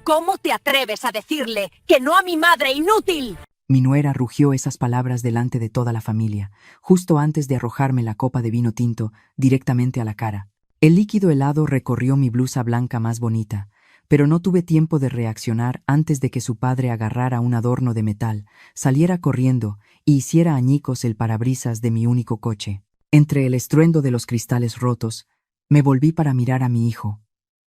¿Cómo te atreves a decirle que no a mi madre, inútil? Mi nuera rugió esas palabras delante de toda la familia, justo antes de arrojarme la copa de vino tinto directamente a la cara. El líquido helado recorrió mi blusa blanca más bonita, pero no tuve tiempo de reaccionar antes de que su padre agarrara un adorno de metal, saliera corriendo y hiciera añicos el parabrisas de mi único coche. Entre el estruendo de los cristales rotos, me volví para mirar a mi hijo,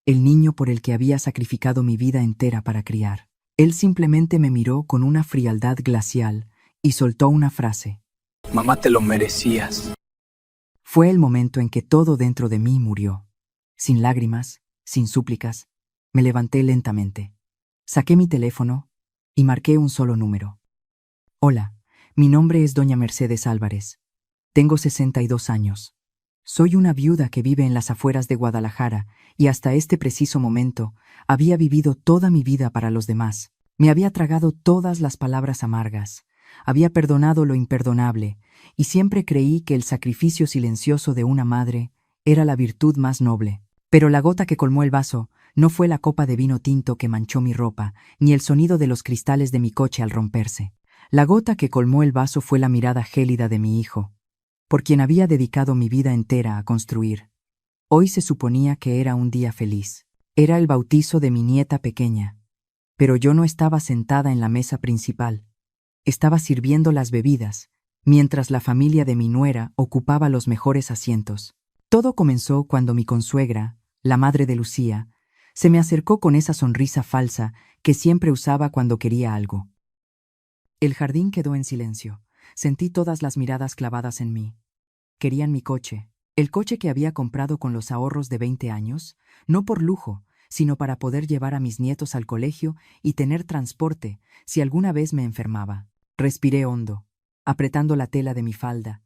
el niño por el que había sacrificado mi vida entera para criar. Él simplemente me miró con una frialdad glacial y soltó una frase. Mamá, te lo merecías. Fue el momento en que todo dentro de mí murió. Sin lágrimas, sin súplicas, me levanté lentamente. Saqué mi teléfono y marqué un solo número. Hola, mi nombre es doña Mercedes Álvarez. Tengo 62 años. Soy una viuda que vive en las afueras de Guadalajara y hasta este preciso momento había vivido toda mi vida para los demás. Me había tragado todas las palabras amargas, había perdonado lo imperdonable y siempre creí que el sacrificio silencioso de una madre era la virtud más noble. Pero la gota que colmó el vaso no fue la copa de vino tinto que manchó mi ropa, ni el sonido de los cristales de mi coche al romperse. La gota que colmó el vaso fue la mirada gélida de mi hijo, por quien había dedicado mi vida entera a construir. Hoy se suponía que era un día feliz. Era el bautizo de mi nieta pequeña. Pero yo no estaba sentada en la mesa principal. Estaba sirviendo las bebidas, mientras la familia de mi nuera ocupaba los mejores asientos. Todo comenzó cuando mi consuegra, la madre de Lucía, se me acercó con esa sonrisa falsa que siempre usaba cuando quería algo. El jardín quedó en silencio. Sentí todas las miradas clavadas en mí. Querían mi coche, el coche que había comprado con los ahorros de 20 años, no por lujo, sino para poder llevar a mis nietos al colegio y tener transporte si alguna vez me enfermaba. Respiré hondo, apretando la tela de mi falda,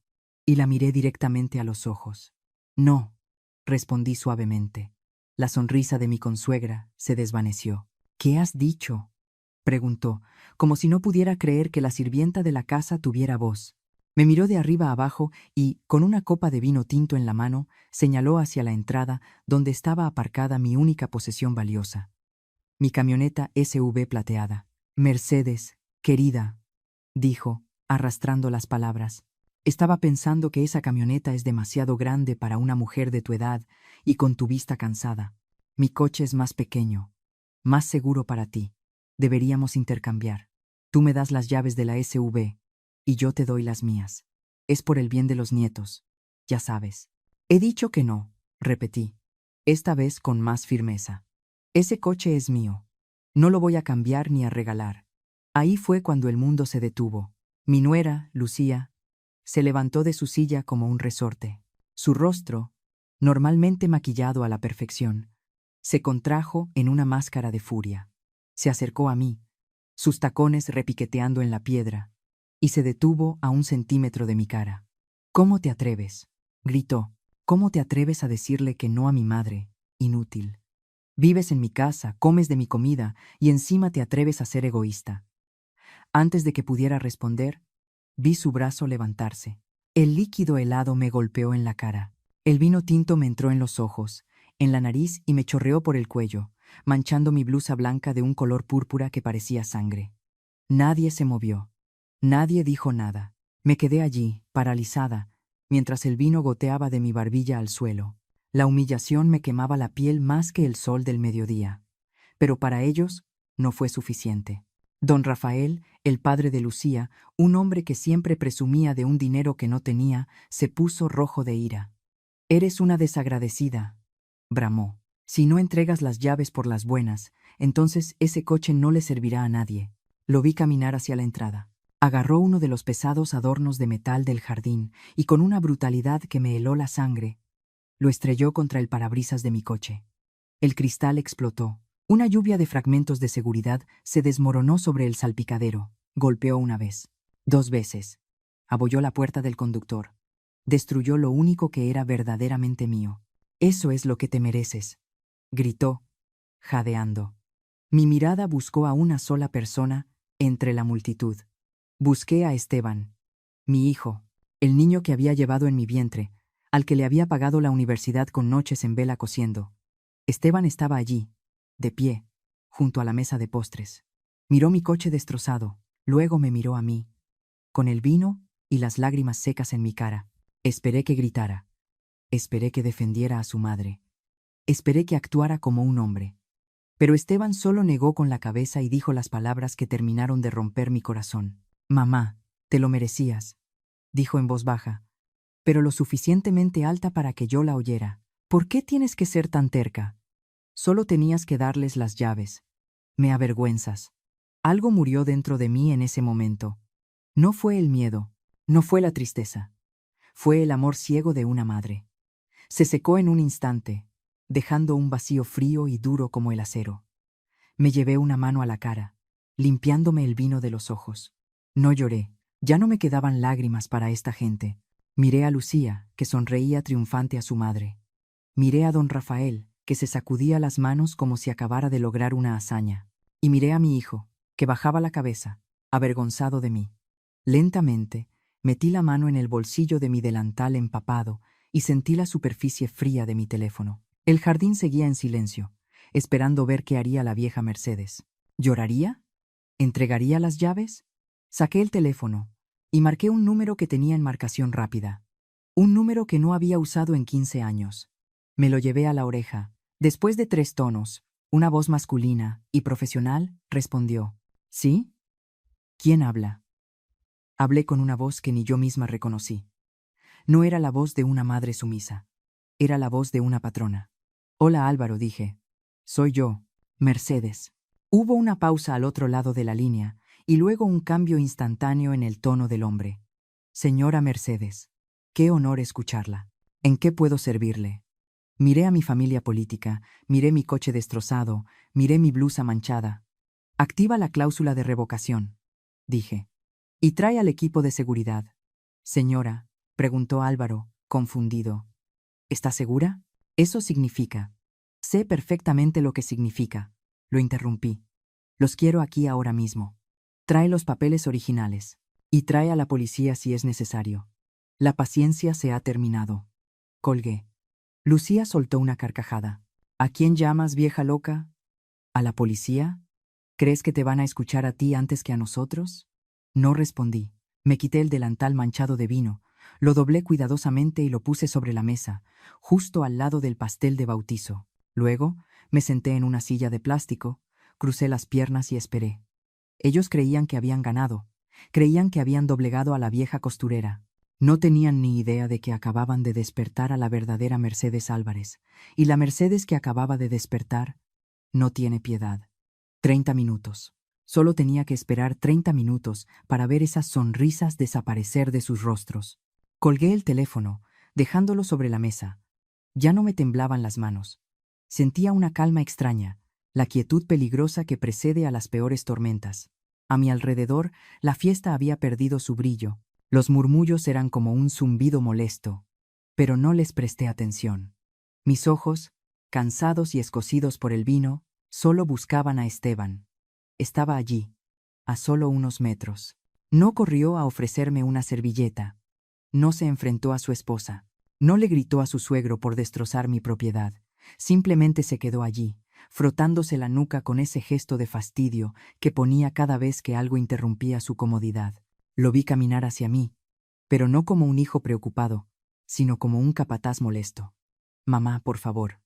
y la miré directamente a los ojos. No, respondí suavemente. La sonrisa de mi consuegra se desvaneció. ¿Qué has dicho?, preguntó, como si no pudiera creer que la sirvienta de la casa tuviera voz. Me miró de arriba abajo y, con una copa de vino tinto en la mano, señaló hacia la entrada donde estaba aparcada mi única posesión valiosa. Mi camioneta SUV plateada. Mercedes, querida, dijo, arrastrando las palabras. Estaba pensando que esa camioneta es demasiado grande para una mujer de tu edad y con tu vista cansada. Mi coche es más pequeño, más seguro para ti. Deberíamos intercambiar. Tú me das las llaves de la SUV y yo te doy las mías. Es por el bien de los nietos, ya sabes. He dicho que no, repetí, esta vez con más firmeza. Ese coche es mío. No lo voy a cambiar ni a regalar. Ahí fue cuando el mundo se detuvo. Mi nuera, Lucía, se levantó de su silla como un resorte. Su rostro, normalmente maquillado a la perfección, se contrajo en una máscara de furia. Se acercó a mí, sus tacones repiqueteando en la piedra, y se detuvo a 1 centímetro de mi cara. «¿Cómo te atreves?», gritó. «¿Cómo te atreves a decirle que no a mi madre, inútil? Vives en mi casa, comes de mi comida y encima te atreves a ser egoísta». Antes de que pudiera responder, vi su brazo levantarse. El líquido helado me golpeó en la cara. El vino tinto me entró en los ojos, en la nariz y me chorreó por el cuello, manchando mi blusa blanca de un color púrpura que parecía sangre. Nadie se movió. Nadie dijo nada. Me quedé allí, paralizada, mientras el vino goteaba de mi barbilla al suelo. La humillación me quemaba la piel más que el sol del mediodía. Pero para ellos no fue suficiente. Don Rafael, el padre de Lucía, un hombre que siempre presumía de un dinero que no tenía, se puso rojo de ira. «Eres una desagradecida», bramó. «Si no entregas las llaves por las buenas, entonces ese coche no le servirá a nadie». Lo vi caminar hacia la entrada. Agarró uno de los pesados adornos de metal del jardín y con una brutalidad que me heló la sangre, lo estrelló contra el parabrisas de mi coche. El cristal explotó. Una lluvia de fragmentos de seguridad se desmoronó sobre el salpicadero. Golpeó una vez, 2 veces. Abolló la puerta del conductor. Destruyó lo único que era verdaderamente mío. «Eso es lo que te mereces», gritó, jadeando. Mi mirada buscó a una sola persona entre la multitud. Busqué a Esteban, mi hijo, el niño que había llevado en mi vientre, al que le había pagado la universidad con noches en vela cosiendo. Esteban estaba allí, de pie, junto a la mesa de postres. Miró mi coche destrozado, luego me miró a mí, con el vino y las lágrimas secas en mi cara. Esperé que gritara. Esperé que defendiera a su madre. Esperé que actuara como un hombre. Pero Esteban solo negó con la cabeza y dijo las palabras que terminaron de romper mi corazón. Mamá, te lo merecías, dijo en voz baja, pero lo suficientemente alta para que yo la oyera. ¿Por qué tienes que ser tan terca? Solo tenías que darles las llaves. Me avergüenzas. Algo murió dentro de mí en ese momento. No fue el miedo, no fue la tristeza. Fue el amor ciego de una madre. Se secó en un instante, dejando un vacío frío y duro como el acero. Me llevé una mano a la cara, limpiándome el vino de los ojos. No lloré, ya no me quedaban lágrimas para esta gente. Miré a Lucía, que sonreía triunfante a su madre. Miré a don Rafael, que se sacudía las manos como si acabara de lograr una hazaña. Y miré a mi hijo, que bajaba la cabeza, avergonzado de mí. Lentamente, metí la mano en el bolsillo de mi delantal empapado y sentí la superficie fría de mi teléfono. El jardín seguía en silencio, esperando ver qué haría la vieja Mercedes. ¿Lloraría? ¿Entregaría las llaves? Saqué el teléfono y marqué un número que tenía en marcación rápida. Un número que no había usado en 15 años. Me lo llevé a la oreja. Después de 3 tonos, una voz masculina y profesional respondió. ¿Sí? ¿Quién habla? Hablé con una voz que ni yo misma reconocí. No era la voz de una madre sumisa. Era la voz de una patrona. Hola Álvaro, dije. Soy yo, Mercedes. Hubo una pausa al otro lado de la línea y luego un cambio instantáneo en el tono del hombre. Señora Mercedes, qué honor escucharla. ¿En qué puedo servirle? Miré a mi familia política, miré mi coche destrozado, miré mi blusa manchada. Activa la cláusula de revocación, dije. Y trae al equipo de seguridad. Señora, preguntó Álvaro, confundido. ¿Está segura? Eso significa. Sé perfectamente lo que significa. Lo interrumpí. Los quiero aquí ahora mismo. Trae los papeles originales. Y trae a la policía si es necesario. La paciencia se ha terminado. Colgué. Lucía soltó una carcajada. ¿A quién llamas, vieja loca? ¿A la policía? ¿Crees que te van a escuchar a ti antes que a nosotros? No respondí. Me quité el delantal manchado de vino, lo doblé cuidadosamente y lo puse sobre la mesa, justo al lado del pastel de bautizo. Luego, me senté en una silla de plástico, crucé las piernas y esperé. Ellos creían que habían ganado, creían que habían doblegado a la vieja costurera. No tenían ni idea de que acababan de despertar a la verdadera Mercedes Álvarez, y la Mercedes que acababa de despertar no tiene piedad. 30 minutos. Solo tenía que esperar 30 minutos para ver esas sonrisas desaparecer de sus rostros. Colgué el teléfono, dejándolo sobre la mesa. Ya no me temblaban las manos. Sentía una calma extraña, la quietud peligrosa que precede a las peores tormentas. A mi alrededor, la fiesta había perdido su brillo. Los murmullos eran como un zumbido molesto, pero no les presté atención. Mis ojos, cansados y escocidos por el vino, solo buscaban a Esteban. Estaba allí, a solo unos metros. No corrió a ofrecerme una servilleta. No se enfrentó a su esposa. No le gritó a su suegro por destrozar mi propiedad. Simplemente se quedó allí, frotándose la nuca con ese gesto de fastidio que ponía cada vez que algo interrumpía su comodidad. Lo vi caminar hacia mí, pero no como un hijo preocupado, sino como un capataz molesto. Mamá, por favor,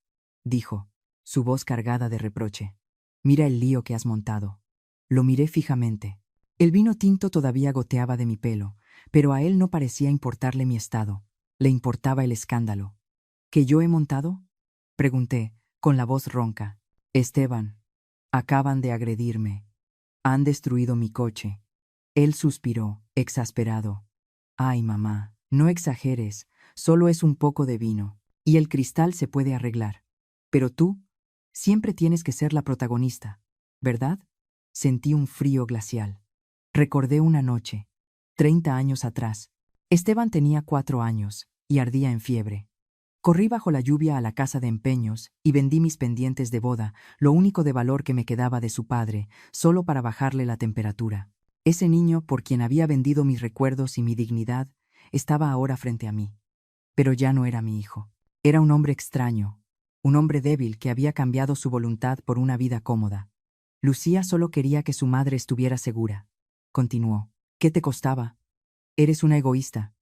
dijo, su voz cargada de reproche. Mira el lío que has montado. Lo miré fijamente. El vino tinto todavía goteaba de mi pelo, pero a él no parecía importarle mi estado. Le importaba el escándalo. ¿Que yo he montado? Pregunté, con la voz ronca. Esteban, acaban de agredirme. Han destruido mi coche. Él suspiró, exasperado. Ay, mamá, no exageres, solo es un poco de vino, y el cristal se puede arreglar. Pero tú, siempre tienes que ser la protagonista, ¿verdad? Sentí un frío glacial. Recordé una noche, 30 años atrás. Esteban tenía 4 años y ardía en fiebre. Corrí bajo la lluvia a la casa de empeños y vendí mis pendientes de boda, lo único de valor que me quedaba de su padre, solo para bajarle la temperatura. Ese niño, por quien había vendido mis recuerdos y mi dignidad, estaba ahora frente a mí. Pero ya no era mi hijo. Era un hombre extraño, un hombre débil que había cambiado su voluntad por una vida cómoda. Lucía solo quería que su madre estuviera segura. Continuó. ¿Qué te costaba? Eres una egoísta.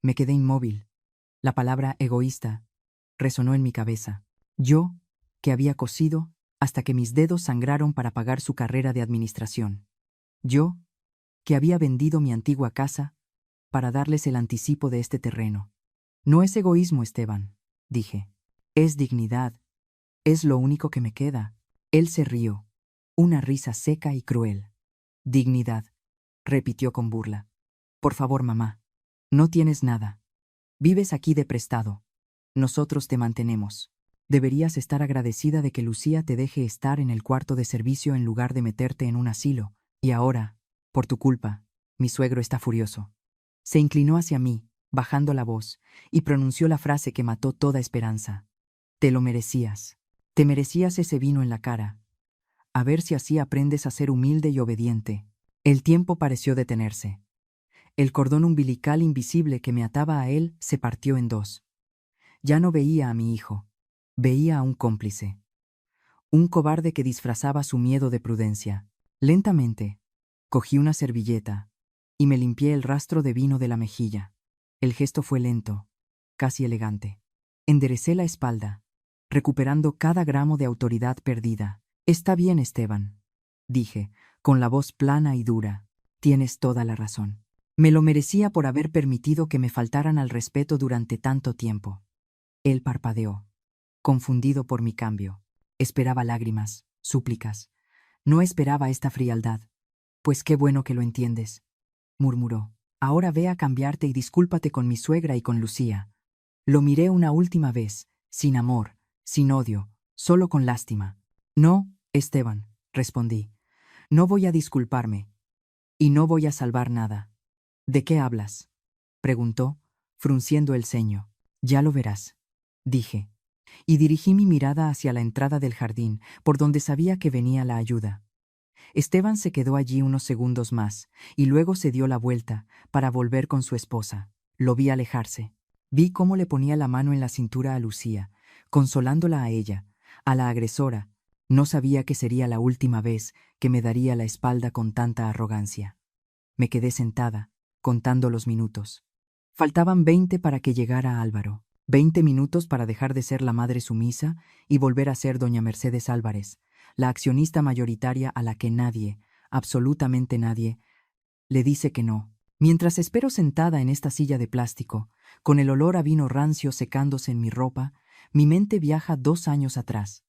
Me quedé inmóvil. La palabra egoísta resonó en mi cabeza. Yo, que había cosido hasta que mis dedos sangraron para pagar su carrera de administración. Yo, que había vendido mi antigua casa para darles el anticipo de este terreno. No es egoísmo, Esteban, dije. Es dignidad. Es lo único que me queda. Él se rió. Una risa seca y cruel. Dignidad, repitió con burla. Por favor, mamá. No tienes nada. Vives aquí de prestado. Nosotros te mantenemos. Deberías estar agradecida de que Lucía te deje estar en el cuarto de servicio en lugar de meterte en un asilo. Y ahora, por tu culpa, mi suegro está furioso. Se inclinó hacia mí, bajando la voz, y pronunció la frase que mató toda esperanza. Te lo merecías. Te merecías ese vino en la cara. A ver si así aprendes a ser humilde y obediente. El tiempo pareció detenerse. El cordón umbilical invisible que me ataba a él se partió en dos. Ya no veía a mi hijo. Veía a un cómplice. Un cobarde que disfrazaba su miedo de prudencia. Lentamente, cogí una servilleta y me limpié el rastro de vino de la mejilla. El gesto fue lento, casi elegante. Enderecé la espalda, recuperando cada gramo de autoridad perdida. Está bien, Esteban, dije, con la voz plana y dura. Tienes toda la razón. Me lo merecía por haber permitido que me faltaran al respeto durante tanto tiempo. Él parpadeó, confundido por mi cambio. Esperaba lágrimas, súplicas. No esperaba esta frialdad. Pues qué bueno que lo entiendes, murmuró. Ahora ve a cambiarte y discúlpate con mi suegra y con Lucía. Lo miré una última vez, sin amor, sin odio, solo con lástima. No, Esteban, respondí. No voy a disculparme. Y no voy a salvar nada. ¿De qué hablas?, preguntó, frunciendo el ceño. Ya lo verás, dije, y dirigí mi mirada hacia la entrada del jardín, por donde sabía que venía la ayuda. Esteban se quedó allí unos segundos más, y luego se dio la vuelta, para volver con su esposa. Lo vi alejarse. Vi cómo le ponía la mano en la cintura a Lucía, consolándola a ella, a la agresora. No sabía que sería la última vez que me daría la espalda con tanta arrogancia. Me quedé sentada, contando los minutos. Faltaban 20 para que llegara Álvaro. 20 minutos para dejar de ser la madre sumisa y volver a ser doña Mercedes Álvarez, la accionista mayoritaria a la que nadie, absolutamente nadie, le dice que no. Mientras espero sentada en esta silla de plástico, con el olor a vino rancio secándose en mi ropa, mi mente viaja 2 años atrás.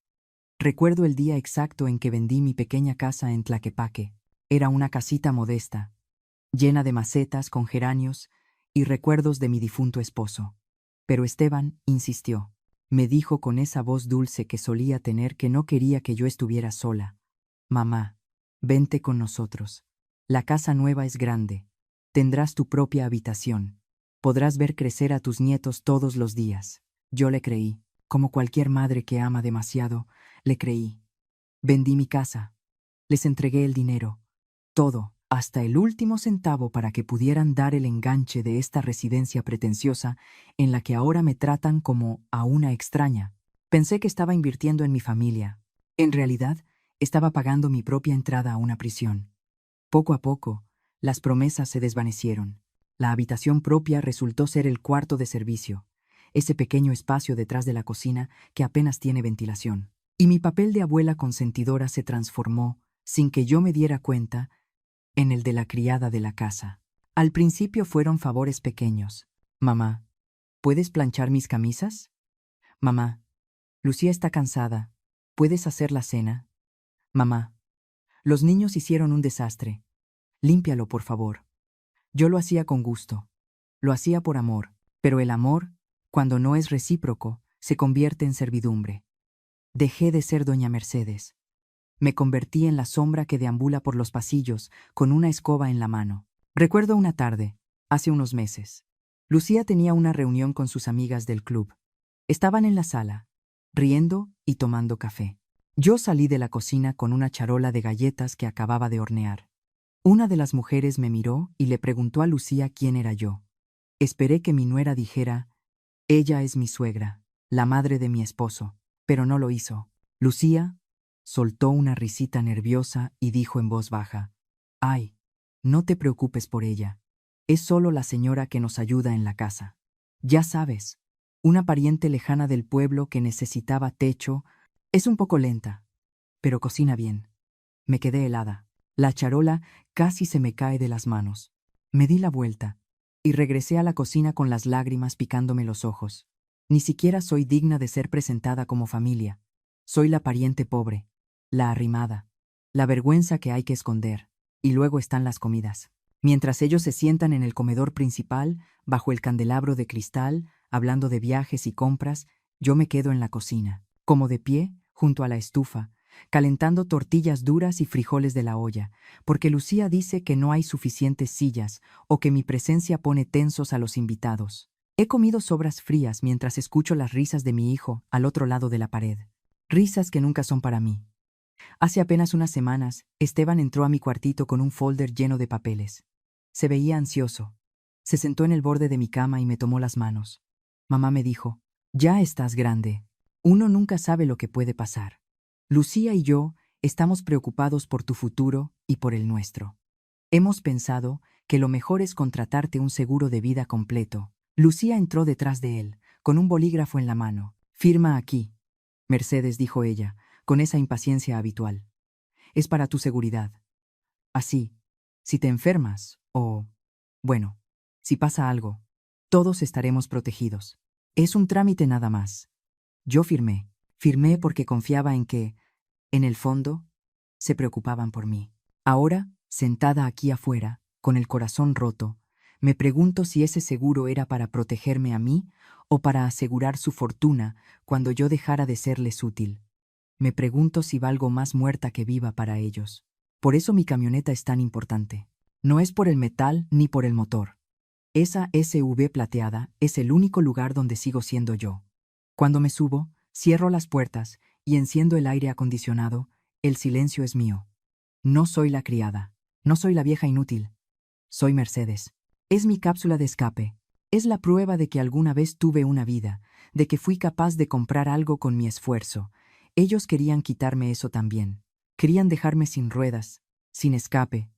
Recuerdo el día exacto en que vendí mi pequeña casa en Tlaquepaque. Era una casita modesta, llena de macetas con geranios y recuerdos de mi difunto esposo. Pero Esteban insistió. Me dijo con esa voz dulce que solía tener que no quería que yo estuviera sola. Mamá, vente con nosotros. La casa nueva es grande. Tendrás tu propia habitación. Podrás ver crecer a tus nietos todos los días. Yo le creí. Como cualquier madre que ama demasiado, le creí. Vendí mi casa. Les entregué el dinero. Todo, hasta el último centavo para que pudieran dar el enganche de esta residencia pretenciosa en la que ahora me tratan como a una extraña. Pensé que estaba invirtiendo en mi familia. En realidad, estaba pagando mi propia entrada a una prisión. Poco a poco, las promesas se desvanecieron. La habitación propia resultó ser el cuarto de servicio, ese pequeño espacio detrás de la cocina que apenas tiene ventilación. Y mi papel de abuela consentidora se transformó, sin que yo me diera cuenta, en el de la criada de la casa. Al principio fueron favores pequeños. Mamá, ¿puedes planchar mis camisas? Mamá, Lucía está cansada. ¿Puedes hacer la cena? Mamá, los niños hicieron un desastre. Límpialo, por favor. Yo lo hacía con gusto. Lo hacía por amor. Pero el amor, cuando no es recíproco, se convierte en servidumbre. Dejé de ser doña Mercedes. Me convertí en la sombra que deambula por los pasillos con una escoba en la mano. Recuerdo una tarde, hace unos meses. Lucía tenía una reunión con sus amigas del club. Estaban en la sala, riendo y tomando café. Yo salí de la cocina con una charola de galletas que acababa de hornear. Una de las mujeres me miró y le preguntó a Lucía quién era yo. Esperé que mi nuera dijera, ella es mi suegra, la madre de mi esposo, pero no lo hizo. Lucía, Soltó una risita nerviosa y dijo en voz baja: «Ay, no te preocupes por ella. Es solo la señora que nos ayuda en la casa. Ya sabes, una pariente lejana del pueblo que necesitaba techo. Es un poco lenta, pero cocina bien». Me quedé helada. La charola casi se me cae de las manos. Me di la vuelta y regresé a la cocina con las lágrimas picándome los ojos. Ni siquiera soy digna de ser presentada como familia. Soy la pariente pobre, la arrimada, la vergüenza que hay que esconder. Y luego están las comidas. Mientras ellos se sientan en el comedor principal, bajo el candelabro de cristal, hablando de viajes y compras, yo me quedo en la cocina, como de pie, junto a la estufa, calentando tortillas duras y frijoles de la olla, porque Lucía dice que no hay suficientes sillas o que mi presencia pone tensos a los invitados. He comido sobras frías mientras escucho las risas de mi hijo al otro lado de la pared. Risas que nunca son para mí. Hace apenas unas semanas, Esteban entró a mi cuartito con un folder lleno de papeles. Se veía ansioso. Se sentó en el borde de mi cama y me tomó las manos. Mamá me dijo: «Ya estás grande. Uno nunca sabe lo que puede pasar. Lucía y yo estamos preocupados por tu futuro y por el nuestro. Hemos pensado que lo mejor es contratarte un seguro de vida completo». Lucía entró detrás de él, con un bolígrafo en la mano. «Firma aquí». «Mercedes», dijo ella, con esa impaciencia habitual. «Es para tu seguridad. Así, si te enfermas o, bueno, si pasa algo, todos estaremos protegidos. Es un trámite nada más». Yo firmé. Firmé porque confiaba en que, en el fondo, se preocupaban por mí. Ahora, sentada aquí afuera, con el corazón roto, me pregunto si ese seguro era para protegerme a mí o para asegurar su fortuna cuando yo dejara de serles útil. Me pregunto si valgo más muerta que viva para ellos. Por eso mi camioneta es tan importante. No es por el metal ni por el motor. Esa SUV plateada es el único lugar donde sigo siendo yo. Cuando me subo, cierro las puertas y enciendo el aire acondicionado. El silencio es mío. No soy la criada. No soy la vieja inútil. Soy Mercedes. Es mi cápsula de escape. Es la prueba de que alguna vez tuve una vida, de que fui capaz de comprar algo con mi esfuerzo. Ellos querían quitarme eso también. Querían dejarme sin ruedas, sin escape,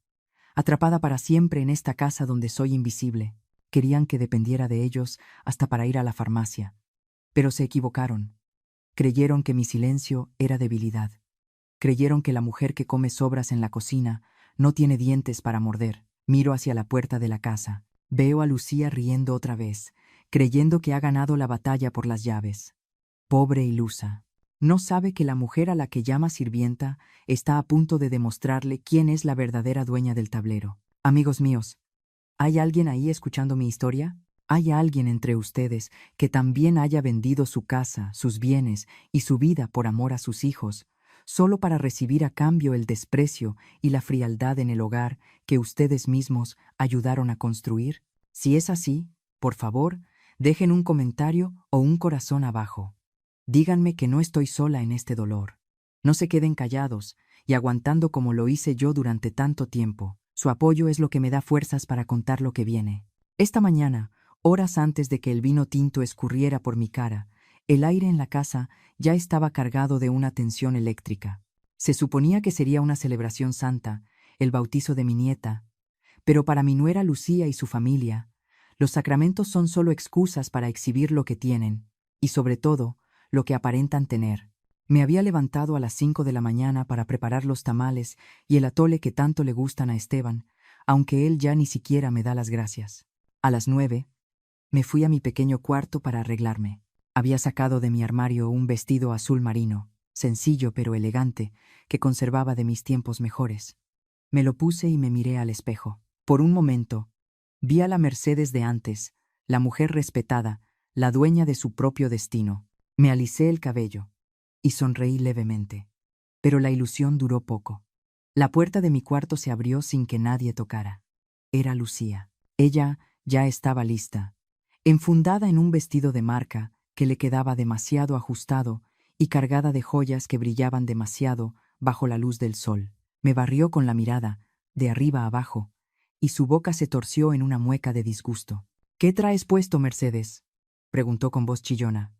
atrapada para siempre en esta casa donde soy invisible. Querían que dependiera de ellos hasta para ir a la farmacia. Pero se equivocaron. Creyeron que mi silencio era debilidad. Creyeron que la mujer que come sobras en la cocina no tiene dientes para morder. Miro hacia la puerta de la casa. Veo a Lucía riendo otra vez, creyendo que ha ganado la batalla por las llaves. Pobre ilusa. No sabe que la mujer a la que llama sirvienta está a punto de demostrarle quién es la verdadera dueña del tablero. Amigos míos, ¿hay alguien ahí escuchando mi historia? ¿Hay alguien entre ustedes que también haya vendido su casa, sus bienes y su vida por amor a sus hijos, solo para recibir a cambio el desprecio y la frialdad en el hogar que ustedes mismos ayudaron a construir? Si es así, por favor, dejen un comentario o un corazón abajo. Díganme que no estoy sola en este dolor. No se queden callados y aguantando como lo hice yo durante tanto tiempo. Su apoyo es lo que me da fuerzas para contar lo que viene. Esta mañana, horas antes de que el vino tinto escurriera por mi cara, el aire en la casa ya estaba cargado de una tensión eléctrica. Se suponía que sería una celebración santa, el bautizo de mi nieta, pero para mi nuera Lucía y su familia, los sacramentos son solo excusas para exhibir lo que tienen, y sobre todo, lo que aparentan tener. Me había levantado a las 5 de la mañana para preparar los tamales y el atole que tanto le gustan a Esteban, aunque él ya ni siquiera me da las gracias. A las 9, me fui a mi pequeño cuarto para arreglarme. Había sacado de mi armario un vestido azul marino, sencillo pero elegante, que conservaba de mis tiempos mejores. Me lo puse y me miré al espejo. Por un momento, vi a la Mercedes de antes, la mujer respetada, la dueña de su propio destino. Me alisé el cabello y sonreí levemente. Pero la ilusión duró poco. La puerta de mi cuarto se abrió sin que nadie tocara. Era Lucía. Ella ya estaba lista, enfundada en un vestido de marca que le quedaba demasiado ajustado y cargada de joyas que brillaban demasiado bajo la luz del sol. Me barrió con la mirada, de arriba a abajo, y su boca se torció en una mueca de disgusto. «¿Qué traes puesto, Mercedes?», preguntó con voz chillona.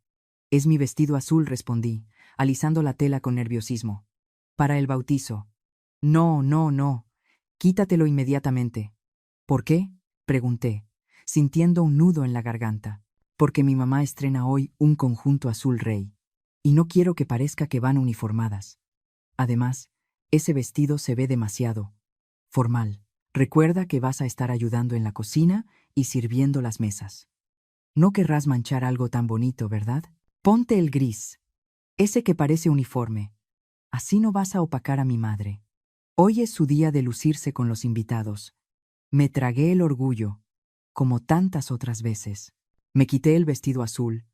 «Es mi vestido azul», respondí, alisando la tela con nerviosismo. Para el bautizo. No, no, no. Quítatelo inmediatamente. ¿Por qué? Pregunté, sintiendo un nudo en la garganta. Porque mi mamá estrena hoy un conjunto azul rey. Y no quiero que parezca que van uniformadas. Además, ese vestido se ve demasiado formal. Recuerda que vas a estar ayudando en la cocina y sirviendo las mesas. No querrás manchar algo tan bonito, ¿verdad? Ponte el gris, ese que parece uniforme. Así no vas a opacar a mi madre. Hoy es su día de lucirse con los invitados. Me tragué el orgullo, como tantas otras veces. Me quité el vestido azul,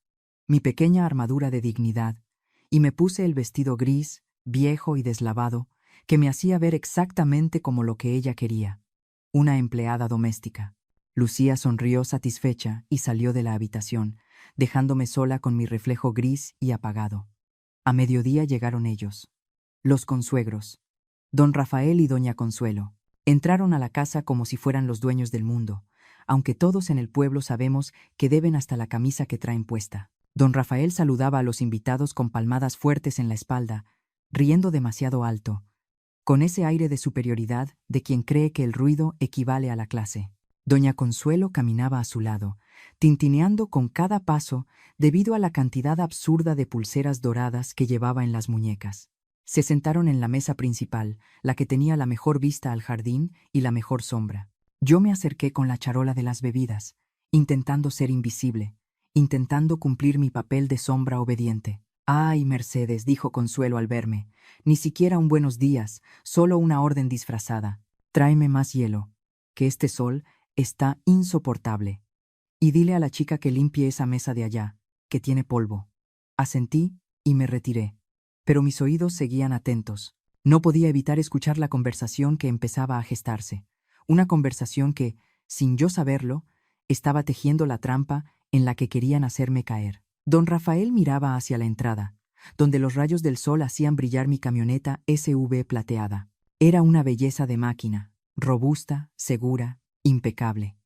mi pequeña armadura de dignidad, y me puse el vestido gris, viejo y deslavado, que me hacía ver exactamente como lo que ella quería, una empleada doméstica. Lucía sonrió satisfecha y salió de la habitación, dejándome sola con mi reflejo gris y apagado. A mediodía llegaron ellos, los consuegros, don Rafael y doña Consuelo. Entraron a la casa como si fueran los dueños del mundo, aunque todos en el pueblo sabemos que deben hasta la camisa que traen puesta. Don Rafael saludaba a los invitados con palmadas fuertes en la espalda, riendo demasiado alto, con ese aire de superioridad de quien cree que el ruido equivale a la clase. Doña Consuelo caminaba a su lado, tintineando con cada paso debido a la cantidad absurda de pulseras doradas que llevaba en las muñecas. Se sentaron en la mesa principal, la que tenía la mejor vista al jardín y la mejor sombra. Yo me acerqué con la charola de las bebidas, intentando ser invisible, intentando cumplir mi papel de sombra obediente. «Ay, Mercedes», dijo Consuelo al verme, «ni siquiera un buenos días, solo una orden disfrazada. Tráeme más hielo, que este sol está insoportable. Y dile a la chica que limpie esa mesa de allá, que tiene polvo». Asentí y me retiré, pero mis oídos seguían atentos. No podía evitar escuchar la conversación que empezaba a gestarse, una conversación que, sin yo saberlo, estaba tejiendo la trampa en la que querían hacerme caer. Don Rafael miraba hacia la entrada, donde los rayos del sol hacían brillar mi camioneta SV plateada. Era una belleza de máquina, robusta, segura, impecable.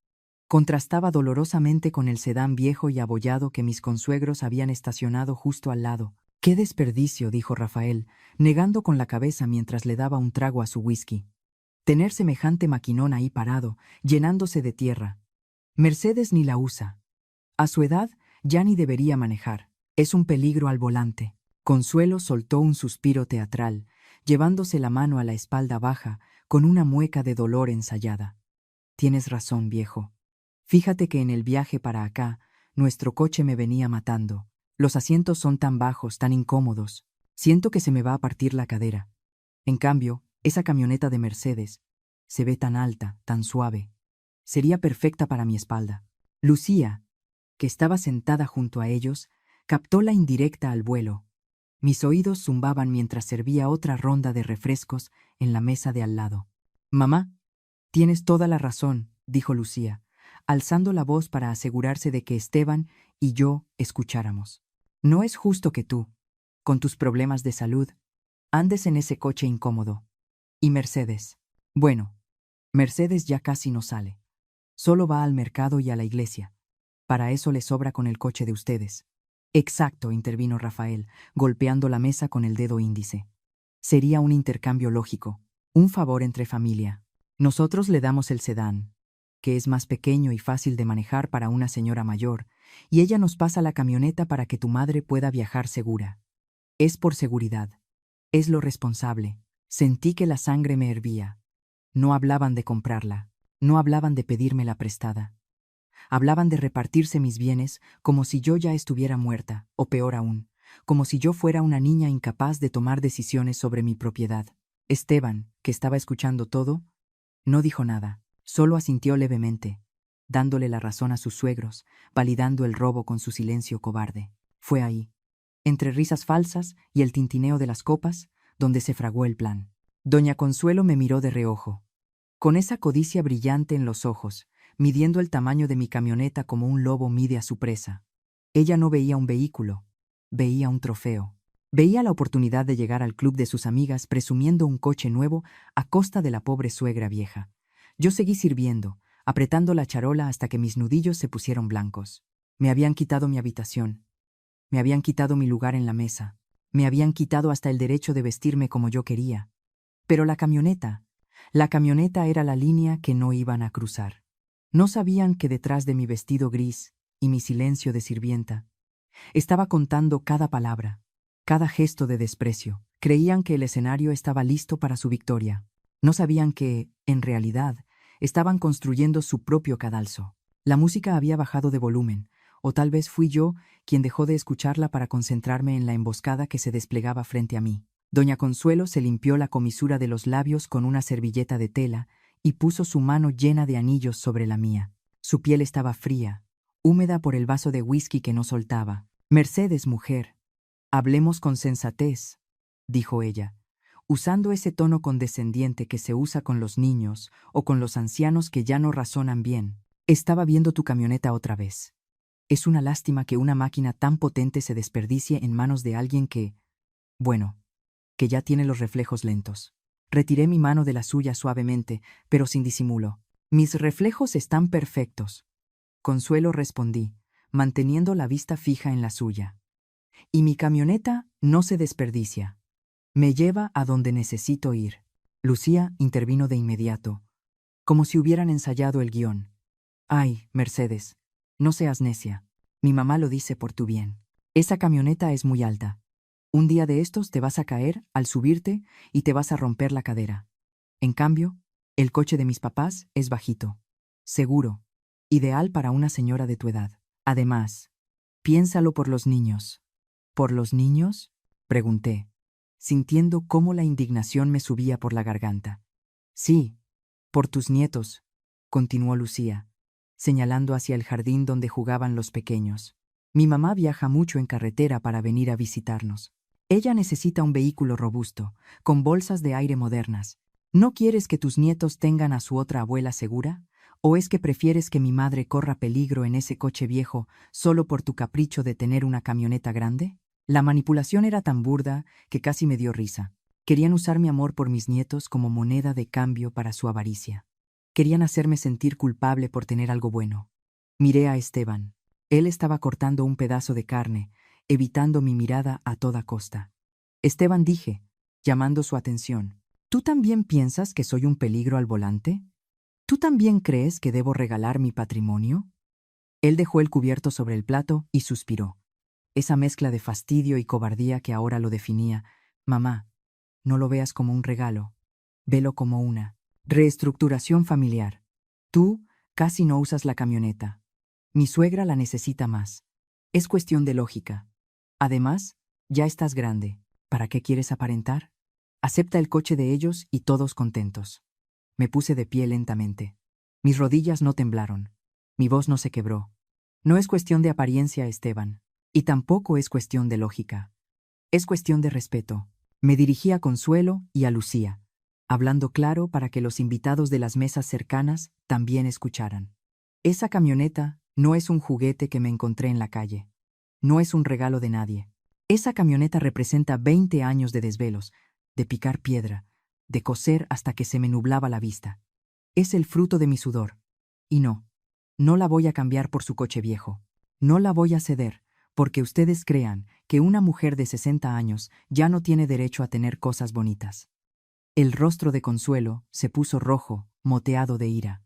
Contrastaba dolorosamente con el sedán viejo y abollado que mis consuegros habían estacionado justo al lado. «¡Qué desperdicio!», dijo Rafael, negando con la cabeza mientras le daba un trago a su whisky. «Tener semejante maquinón ahí parado, llenándose de tierra. Mercedes ni la usa. A su edad ya ni debería manejar. Es un peligro al volante». Consuelo soltó un suspiro teatral, llevándose la mano a la espalda baja con una mueca de dolor ensayada. «Tienes razón, viejo. Fíjate que en el viaje para acá, nuestro coche me venía matando. Los asientos son tan bajos, tan incómodos. Siento que se me va a partir la cadera. En cambio, esa camioneta de Mercedes se ve tan alta, tan suave. Sería perfecta para mi espalda». Lucía, que estaba sentada junto a ellos, captó la indirecta al vuelo. Mis oídos zumbaban mientras servía otra ronda de refrescos en la mesa de al lado. «Mamá, tienes toda la razón», dijo Lucía, alzando la voz para asegurarse de que Esteban y yo escucháramos. «No es justo que tú, con tus problemas de salud, andes en ese coche incómodo. Y Mercedes. Bueno, Mercedes ya casi no sale. Solo va al mercado y a la iglesia. Para eso le sobra con el coche de ustedes». «Exacto», intervino Rafael, golpeando la mesa con el dedo índice. «Sería un intercambio lógico, un favor entre familia. Nosotros le damos el sedán, que es más pequeño y fácil de manejar para una señora mayor, y ella nos pasa la camioneta para que tu madre pueda viajar segura. Es por seguridad. Es lo responsable». Sentí que la sangre me hervía. No hablaban de comprarla, no hablaban de pedírmela prestada. Hablaban de repartirse mis bienes como si yo ya estuviera muerta, o peor aún, como si yo fuera una niña incapaz de tomar decisiones sobre mi propiedad. Esteban, que estaba escuchando todo, no dijo nada, solo asintió levemente, dándole la razón a sus suegros, validando el robo con su silencio cobarde. Fue ahí, entre risas falsas y el tintineo de las copas, donde se fraguó el plan. Doña Consuelo me miró de reojo, con esa codicia brillante en los ojos, midiendo el tamaño de mi camioneta como un lobo mide a su presa. Ella no veía un vehículo, veía un trofeo. Veía la oportunidad de llegar al club de sus amigas presumiendo un coche nuevo a costa de la pobre suegra vieja. Yo seguí sirviendo, apretando la charola hasta que mis nudillos se pusieron blancos. Me habían quitado mi habitación. Me habían quitado mi lugar en la mesa. Me habían quitado hasta el derecho de vestirme como yo quería. Pero la camioneta era la línea que no iban a cruzar. No sabían que detrás de mi vestido gris y mi silencio de sirvienta, estaba contando cada palabra, cada gesto de desprecio. Creían que el escenario estaba listo para su victoria. No sabían que, en realidad, estaban construyendo su propio cadalso. La música había bajado de volumen, o tal vez fui yo quien dejó de escucharla para concentrarme en la emboscada que se desplegaba frente a mí. Doña Consuelo se limpió la comisura de los labios con una servilleta de tela y puso su mano llena de anillos sobre la mía. Su piel estaba fría, húmeda por el vaso de whisky que no soltaba. «Mercedes, mujer, hablemos con sensatez», dijo ella, usando ese tono condescendiente que se usa con los niños o con los ancianos que ya no razonan bien. «Estaba viendo tu camioneta otra vez. Es una lástima que una máquina tan potente se desperdicie en manos de alguien que, bueno, que ya tiene los reflejos lentos». Retiré mi mano de la suya suavemente, pero sin disimulo. «Mis reflejos están perfectos», Consuelo respondí, manteniendo la vista fija en la suya. «Y mi camioneta no se desperdicia. Me lleva a donde necesito ir». Lucía intervino de inmediato, como si hubieran ensayado el guión. «Ay, Mercedes, no seas necia. Mi mamá lo dice por tu bien. Esa camioneta es muy alta. Un día de estos te vas a caer al subirte y te vas a romper la cadera. En cambio, el coche de mis papás es bajito, seguro, ideal para una señora de tu edad. Además, piénsalo por los niños». «¿Por los niños?», pregunté, sintiendo cómo la indignación me subía por la garganta. «Sí, por tus nietos», continuó Lucía, señalando hacia el jardín donde jugaban los pequeños. «Mi mamá viaja mucho en carretera para venir a visitarnos. Ella necesita un vehículo robusto, con bolsas de aire modernas. ¿No quieres que tus nietos tengan a su otra abuela segura? ¿O es que prefieres que mi madre corra peligro en ese coche viejo solo por tu capricho de tener una camioneta grande?». La manipulación era tan burda que casi me dio risa. Querían usar mi amor por mis nietos como moneda de cambio para su avaricia. Querían hacerme sentir culpable por tener algo bueno. Miré a Esteban. Él estaba cortando un pedazo de carne, evitando mi mirada a toda costa. «Esteban», dije, llamando su atención, «¿tú también piensas que soy un peligro al volante? ¿Tú también crees que debo regalar mi patrimonio?». Él dejó el cubierto sobre el plato y suspiró. Esa mezcla de fastidio y cobardía que ahora lo definía. «Mamá, no lo veas como un regalo. Velo como una reestructuración familiar. Tú casi no usas la camioneta. Mi suegra la necesita más. Es cuestión de lógica. Además, ya estás grande. ¿Para qué quieres aparentar? Acepta el coche de ellos y todos contentos». Me puse de pie lentamente. Mis rodillas no temblaron. Mi voz no se quebró. «No es cuestión de apariencia, Esteban. Y tampoco es cuestión de lógica. Es cuestión de respeto». Me dirigí a Consuelo y a Lucía, hablando claro para que los invitados de las mesas cercanas también escucharan. «Esa camioneta no es un juguete que me encontré en la calle. No es un regalo de nadie. Esa camioneta representa 20 años de desvelos, de picar piedra, de coser hasta que se me nublaba la vista. Es el fruto de mi sudor. Y no la voy a cambiar por su coche viejo. No la voy a ceder, porque ustedes crean que una mujer de 60 años ya no tiene derecho a tener cosas bonitas». El rostro de Consuelo se puso rojo, moteado de ira.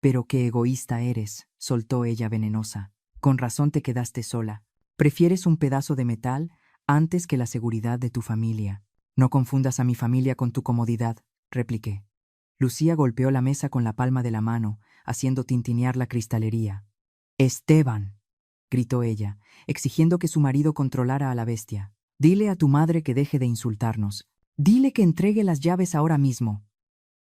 «Pero qué egoísta eres», soltó ella venenosa. «Con razón te quedaste sola. Prefieres un pedazo de metal antes que la seguridad de tu familia». «No confundas a mi familia con tu comodidad», repliqué. Lucía golpeó la mesa con la palma de la mano, haciendo tintinear la cristalería. «Esteban», gritó ella, exigiendo que su marido controlara a la bestia. «Dile a tu madre que deje de insultarnos. Dile que entregue las llaves ahora mismo».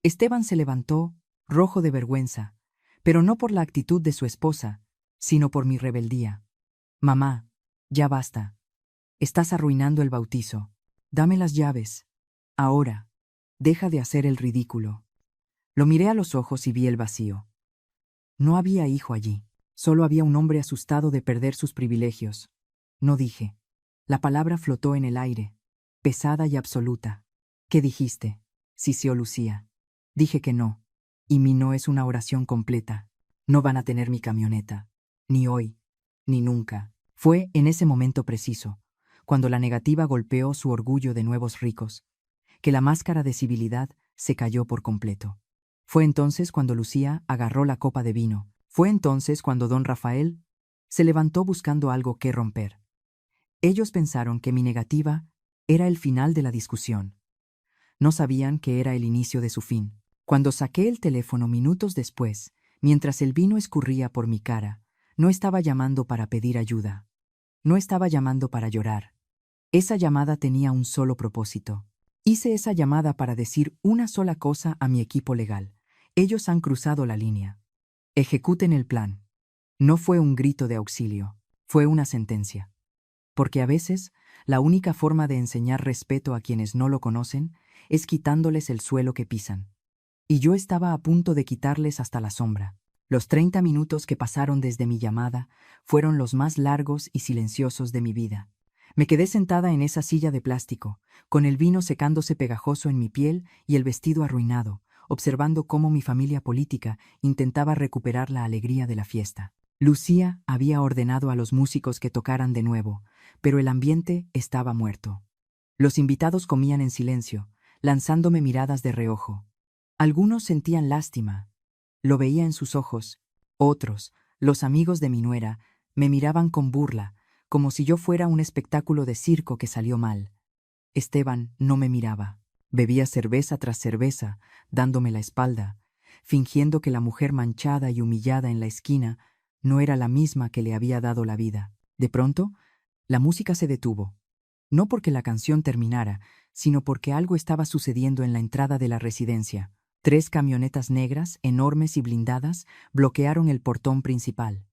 Esteban se levantó, rojo de vergüenza, pero no por la actitud de su esposa, sino por mi rebeldía. «Mamá, ya basta. Estás arruinando el bautizo. Dame las llaves. Ahora. Deja de hacer el ridículo». Lo miré a los ojos y vi el vacío. No había hijo allí. Solo había un hombre asustado de perder sus privilegios. No dije. La palabra flotó en el aire, pesada y absoluta. «¿Qué dijiste?», siseó Lucía. Dije que no. Y mi no es una oración completa. No van a tener mi camioneta. Ni hoy, ni nunca. Fue en ese momento preciso, cuando la negativa golpeó su orgullo de nuevos ricos, que la máscara de civilidad se cayó por completo. Fue entonces cuando Lucía agarró la copa de vino. Fue entonces cuando don Rafael se levantó buscando algo que romper. Ellos pensaron que mi negativa era el final de la discusión. No sabían que era el inicio de su fin. Cuando saqué el teléfono minutos después, mientras el vino escurría por mi cara, no estaba llamando para pedir ayuda. No estaba llamando para llorar. Esa llamada tenía un solo propósito. Hice esa llamada para decir una sola cosa a mi equipo legal. Ellos han cruzado la línea. Ejecuten el plan. No fue un grito de auxilio, fue una sentencia. Porque a veces, la única forma de enseñar respeto a quienes no lo conocen es quitándoles el suelo que pisan. Y yo estaba a punto de quitarles hasta la sombra. Los 30 minutos que pasaron desde mi llamada fueron los más largos y silenciosos de mi vida. Me quedé sentada en esa silla de plástico, con el vino secándose pegajoso en mi piel y el vestido arruinado, observando cómo mi familia política intentaba recuperar la alegría de la fiesta. Lucía había ordenado a los músicos que tocaran de nuevo, pero el ambiente estaba muerto. Los invitados comían en silencio, lanzándome miradas de reojo. Algunos sentían lástima. Lo veía en sus ojos. Otros, los amigos de mi nuera, me miraban con burla, como si yo fuera un espectáculo de circo que salió mal. Esteban no me miraba. Bebía cerveza tras cerveza, dándome la espalda, fingiendo que la mujer manchada y humillada en la esquina no era la misma que le había dado la vida. De pronto, la música se detuvo. No porque la canción terminara, sino porque algo estaba sucediendo en la entrada de la residencia. 3 camionetas negras, enormes y blindadas, bloquearon el portón principal.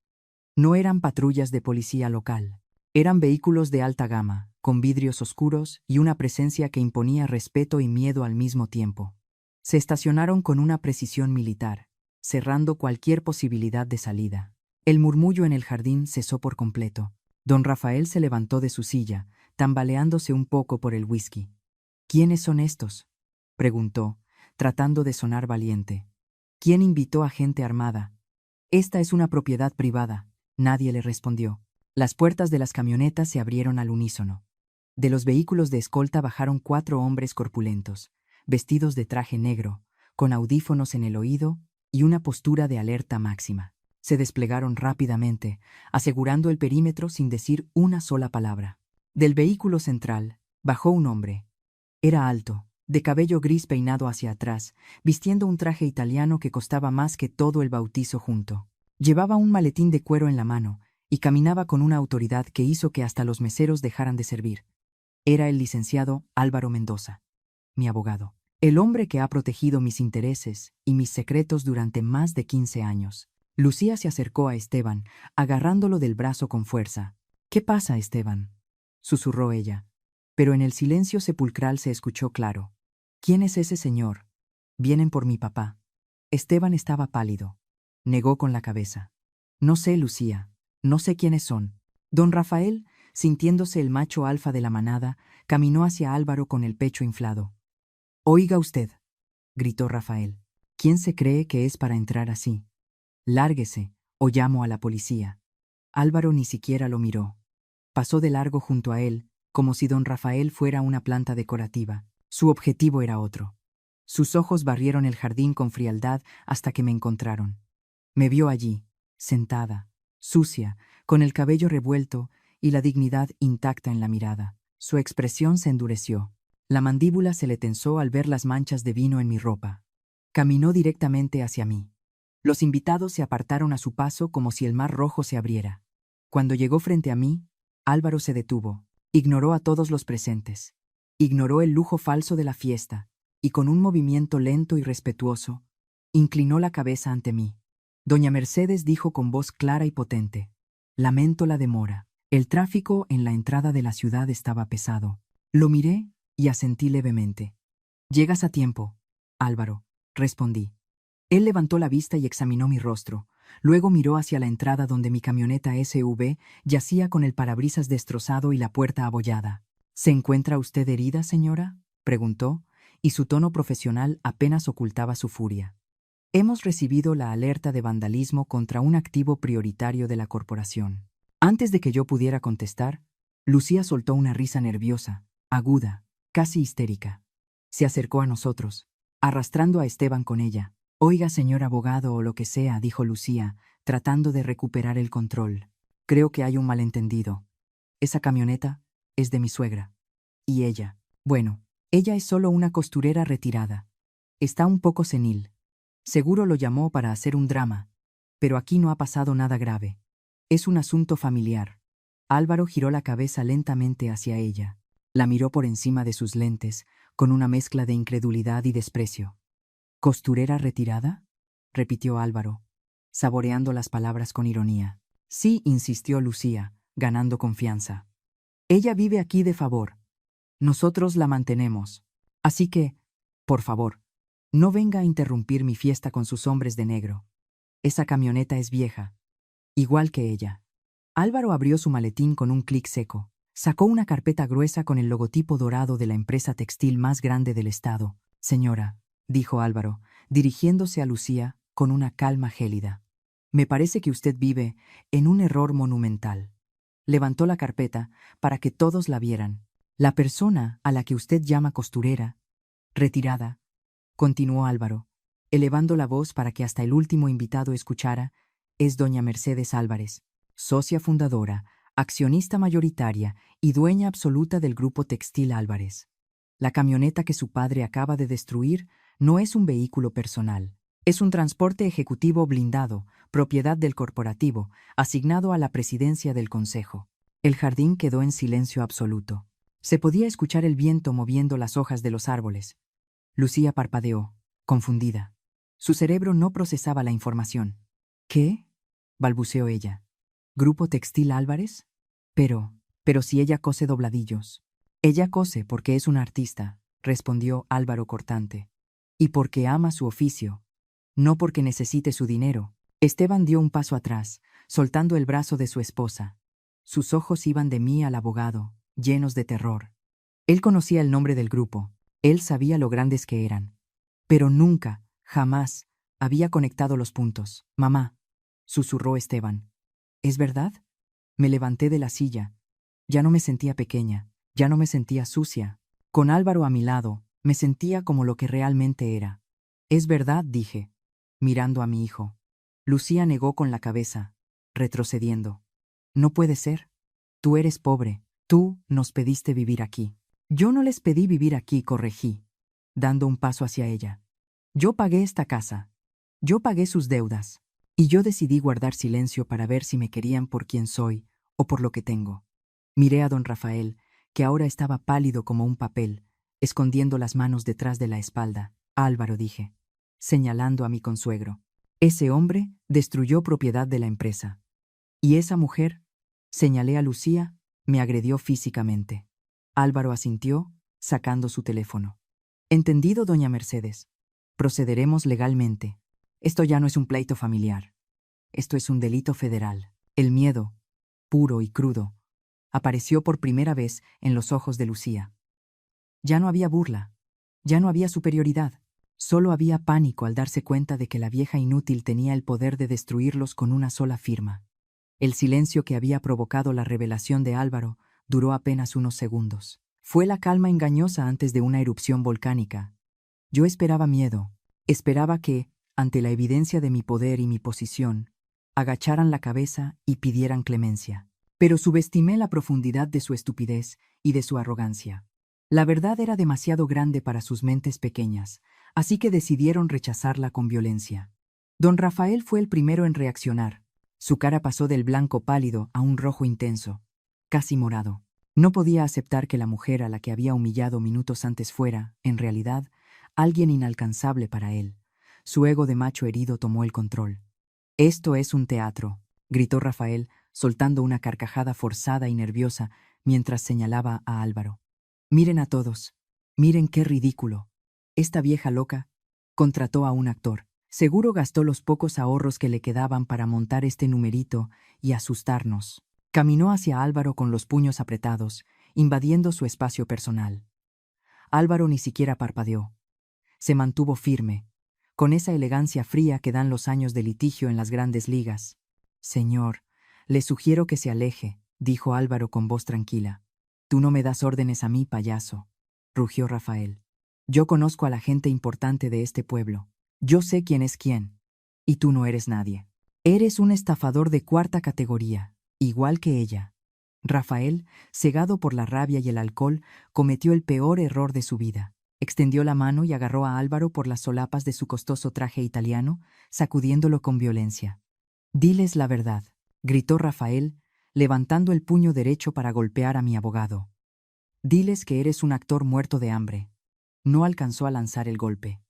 No eran patrullas de policía local. Eran vehículos de alta gama, con vidrios oscuros y una presencia que imponía respeto y miedo al mismo tiempo. Se estacionaron con una precisión militar, cerrando cualquier posibilidad de salida. El murmullo en el jardín cesó por completo. Don Rafael se levantó de su silla, tambaleándose un poco por el whisky. ¿Quiénes son estos?, preguntó, tratando de sonar valiente. ¿Quién invitó a gente armada? Esta es una propiedad privada. Nadie le respondió. Las puertas de las camionetas se abrieron al unísono. De los vehículos de escolta bajaron 4 hombres corpulentos, vestidos de traje negro, con audífonos en el oído y una postura de alerta máxima. Se desplegaron rápidamente, asegurando el perímetro sin decir una sola palabra. Del vehículo central bajó un hombre. Era alto, de cabello gris peinado hacia atrás, vistiendo un traje italiano que costaba más que todo el bautizo junto. Llevaba un maletín de cuero en la mano y caminaba con una autoridad que hizo que hasta los meseros dejaran de servir. Era el licenciado Álvaro Mendoza, mi abogado, el hombre que ha protegido mis intereses y mis secretos durante más de 15 años. Lucía se acercó a Esteban, agarrándolo del brazo con fuerza. «¿Qué pasa, Esteban?», susurró ella. Pero en el silencio sepulcral se escuchó claro. «¿Quién es ese señor?». «Vienen por mi papá». Esteban estaba pálido. Negó con la cabeza. «No sé, Lucía. No sé quiénes son». Don Rafael, sintiéndose el macho alfa de la manada, caminó hacia Álvaro con el pecho inflado. «Oiga usted», gritó Rafael. «¿Quién se cree que es para entrar así? Lárguese, o llamo a la policía». Álvaro ni siquiera lo miró. Pasó de largo junto a él, como si don Rafael fuera una planta decorativa. Su objetivo era otro. Sus ojos barrieron el jardín con frialdad hasta que me encontraron. Me vio allí, sentada, sucia, con el cabello revuelto y la dignidad intacta en la mirada. Su expresión se endureció. La mandíbula se le tensó al ver las manchas de vino en mi ropa. Caminó directamente hacia mí. Los invitados se apartaron a su paso como si el mar rojo se abriera. Cuando llegó frente a mí, Álvaro se detuvo. Ignoró a todos los presentes. Ignoró el lujo falso de la fiesta, y con un movimiento lento y respetuoso, inclinó la cabeza ante mí. Doña Mercedes dijo con voz clara y potente: «Lamento la demora. El tráfico en la entrada de la ciudad estaba pesado». Lo miré y asentí levemente. «Llegas a tiempo, Álvaro», respondí. Él levantó la vista y examinó mi rostro. Luego miró hacia la entrada donde mi camioneta SUV yacía con el parabrisas destrozado y la puerta abollada. «¿Se encuentra usted herida, señora?», preguntó, y su tono profesional apenas ocultaba su furia. «Hemos recibido la alerta de vandalismo contra un activo prioritario de la corporación». Antes de que yo pudiera contestar, Lucía soltó una risa nerviosa, aguda, casi histérica. Se acercó a nosotros, arrastrando a Esteban con ella. Oiga, señor abogado o lo que sea, dijo Lucía, tratando de recuperar el control. Creo que hay un malentendido. Esa camioneta es de mi suegra. Y ella, bueno, ella es solo una costurera retirada. Está un poco senil. Seguro lo llamó para hacer un drama. Pero aquí no ha pasado nada grave. Es un asunto familiar. Álvaro giró la cabeza lentamente hacia ella. La miró por encima de sus lentes, con una mezcla de incredulidad y desprecio. ¿Costurera retirada?, repitió Álvaro, saboreando las palabras con ironía. Sí, insistió Lucía, ganando confianza. Ella vive aquí de favor. Nosotros la mantenemos. Así que, por favor, no venga a interrumpir mi fiesta con sus hombres de negro. Esa camioneta es vieja, igual que ella. Álvaro abrió su maletín con un clic seco. Sacó una carpeta gruesa con el logotipo dorado de la empresa textil más grande del estado. Señora, dijo Álvaro, dirigiéndose a Lucía con una calma gélida. Me parece que usted vive en un error monumental. Levantó la carpeta para que todos la vieran. La persona a la que usted llama costurera, retirada, continuó Álvaro, elevando la voz para que hasta el último invitado escuchara, es doña Mercedes Álvarez, socia fundadora, accionista mayoritaria y dueña absoluta del grupo textil Álvarez. La camioneta que su padre acaba de destruir no es un vehículo personal. Es un transporte ejecutivo blindado, propiedad del corporativo, asignado a la presidencia del consejo. El jardín quedó en silencio absoluto. Se podía escuchar el viento moviendo las hojas de los árboles. Lucía parpadeó, confundida. Su cerebro no procesaba la información. ¿Qué?, balbuceó ella. ¿Grupo Textil Álvarez? Pero si ella cose dobladillos. Ella cose porque es una artista, respondió Álvaro cortante. Y porque ama su oficio, no porque necesite su dinero. Esteban dio un paso atrás, soltando el brazo de su esposa. Sus ojos iban de mí al abogado, llenos de terror. Él conocía el nombre del grupo, él sabía lo grandes que eran. Pero nunca, jamás, había conectado los puntos. Mamá, susurró Esteban. ¿Es verdad? Me levanté de la silla. Ya no me sentía pequeña, ya no me sentía sucia. Con Álvaro a mi lado, me sentía como lo que realmente era. Es verdad, dije, mirando a mi hijo. Lucía negó con la cabeza, retrocediendo. No puede ser. Tú eres pobre, tú nos pediste vivir aquí. Yo no les pedí vivir aquí, corregí, dando un paso hacia ella. Yo pagué esta casa. Yo pagué sus deudas. Y yo decidí guardar silencio para ver si me querían por quien soy o por lo que tengo. Miré a don Rafael, que ahora estaba pálido como un papel, escondiendo las manos detrás de la espalda. Álvaro, dije, señalando a mi consuegro. Ese hombre destruyó propiedad de la empresa. Y esa mujer, señalé a Lucía, me agredió físicamente. Álvaro asintió, sacando su teléfono. Entendido, doña Mercedes. Procederemos legalmente. Esto ya no es un pleito familiar. Esto es un delito federal. El miedo, puro y crudo, apareció por primera vez en los ojos de Lucía. Ya no había burla, ya no había superioridad, solo había pánico al darse cuenta de que la vieja inútil tenía el poder de destruirlos con una sola firma. El silencio que había provocado la revelación de Álvaro duró apenas unos segundos. Fue la calma engañosa antes de una erupción volcánica. Yo esperaba miedo, esperaba que, ante la evidencia de mi poder y mi posición, agacharan la cabeza y pidieran clemencia. Pero subestimé la profundidad de su estupidez y de su arrogancia. La verdad era demasiado grande para sus mentes pequeñas, así que decidieron rechazarla con violencia. Don Rafael fue el primero en reaccionar. Su cara pasó del blanco pálido a un rojo intenso, casi morado. No podía aceptar que la mujer a la que había humillado minutos antes fuera, en realidad, alguien inalcanzable para él. Su ego de macho herido tomó el control. «Esto es un teatro», gritó Rafael, soltando una carcajada forzada y nerviosa mientras señalaba a Álvaro. «Miren a todos. Miren qué ridículo. Esta vieja loca contrató a un actor. Seguro gastó los pocos ahorros que le quedaban para montar este numerito y asustarnos». Caminó hacia Álvaro con los puños apretados, invadiendo su espacio personal. Álvaro ni siquiera parpadeó. Se mantuvo firme, con esa elegancia fría que dan los años de litigio en las grandes ligas. «Señor, le sugiero que se aleje», dijo Álvaro con voz tranquila. Tú no me das órdenes a mí, payaso, rugió Rafael. Yo conozco a la gente importante de este pueblo. Yo sé quién es quién. Y tú no eres nadie. Eres un estafador de cuarta categoría, igual que ella. Rafael, cegado por la rabia y el alcohol, cometió el peor error de su vida. Extendió la mano y agarró a Álvaro por las solapas de su costoso traje italiano, sacudiéndolo con violencia. Diles la verdad, gritó Rafael, levantando el puño derecho para golpear a mi abogado. Diles que eres un actor muerto de hambre. No alcanzó a lanzar el golpe.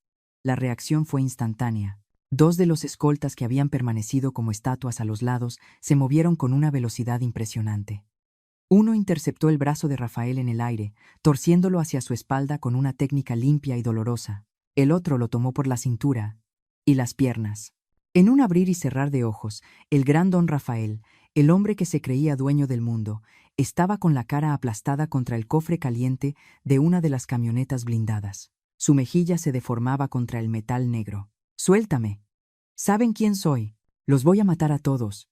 La reacción fue instantánea. Dos de los escoltas que habían permanecido como estatuas a los lados se movieron con una velocidad impresionante. Uno interceptó el brazo de Rafael en el aire, torciéndolo hacia su espalda con una técnica limpia y dolorosa. El otro lo tomó por la cintura y las piernas. En un abrir y cerrar de ojos, el gran don Rafael, el hombre que se creía dueño del mundo, estaba con la cara aplastada contra el cofre caliente de una de las camionetas blindadas. Su mejilla se deformaba contra el metal negro. «¡Suéltame! ¿Saben quién soy? Los voy a matar a todos»,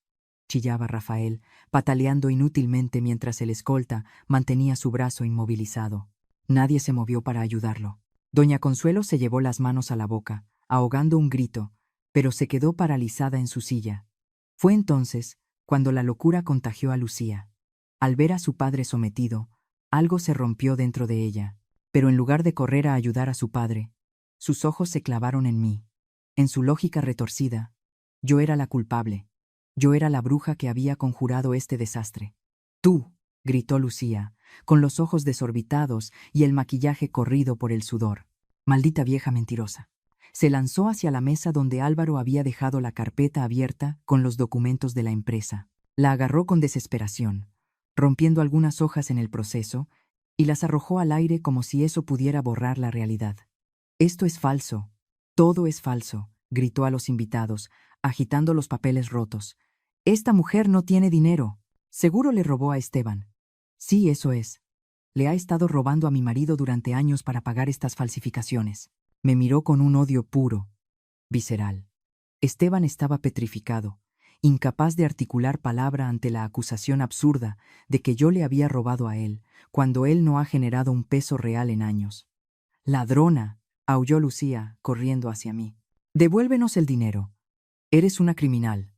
chillaba Rafael, pataleando inútilmente mientras el escolta mantenía su brazo inmovilizado. Nadie se movió para ayudarlo. Doña Consuelo se llevó las manos a la boca, ahogando un grito, pero se quedó paralizada en su silla. Fue entonces cuando la locura contagió a Lucía. Al ver a su padre sometido, algo se rompió dentro de ella, pero en lugar de correr a ayudar a su padre, sus ojos se clavaron en mí. En su lógica retorcida, yo era la culpable. Yo era la bruja que había conjurado este desastre. «¡Tú!», gritó Lucía, con los ojos desorbitados y el maquillaje corrido por el sudor. «Maldita vieja mentirosa». Se lanzó hacia la mesa donde Álvaro había dejado la carpeta abierta con los documentos de la empresa. La agarró con desesperación, rompiendo algunas hojas en el proceso, y las arrojó al aire como si eso pudiera borrar la realidad. «Esto es falso. Todo es falso», gritó a los invitados, agitando los papeles rotos. «Esta mujer no tiene dinero. Seguro le robó a Esteban». «Sí, eso es. Le ha estado robando a mi marido durante años para pagar estas falsificaciones». Me miró con un odio puro, visceral. Esteban estaba petrificado, incapaz de articular palabra ante la acusación absurda de que yo le había robado a él, cuando él no ha generado un peso real en años. «¡Ladrona!», aulló Lucía, corriendo hacia mí. «Devuélvenos el dinero. Eres una criminal,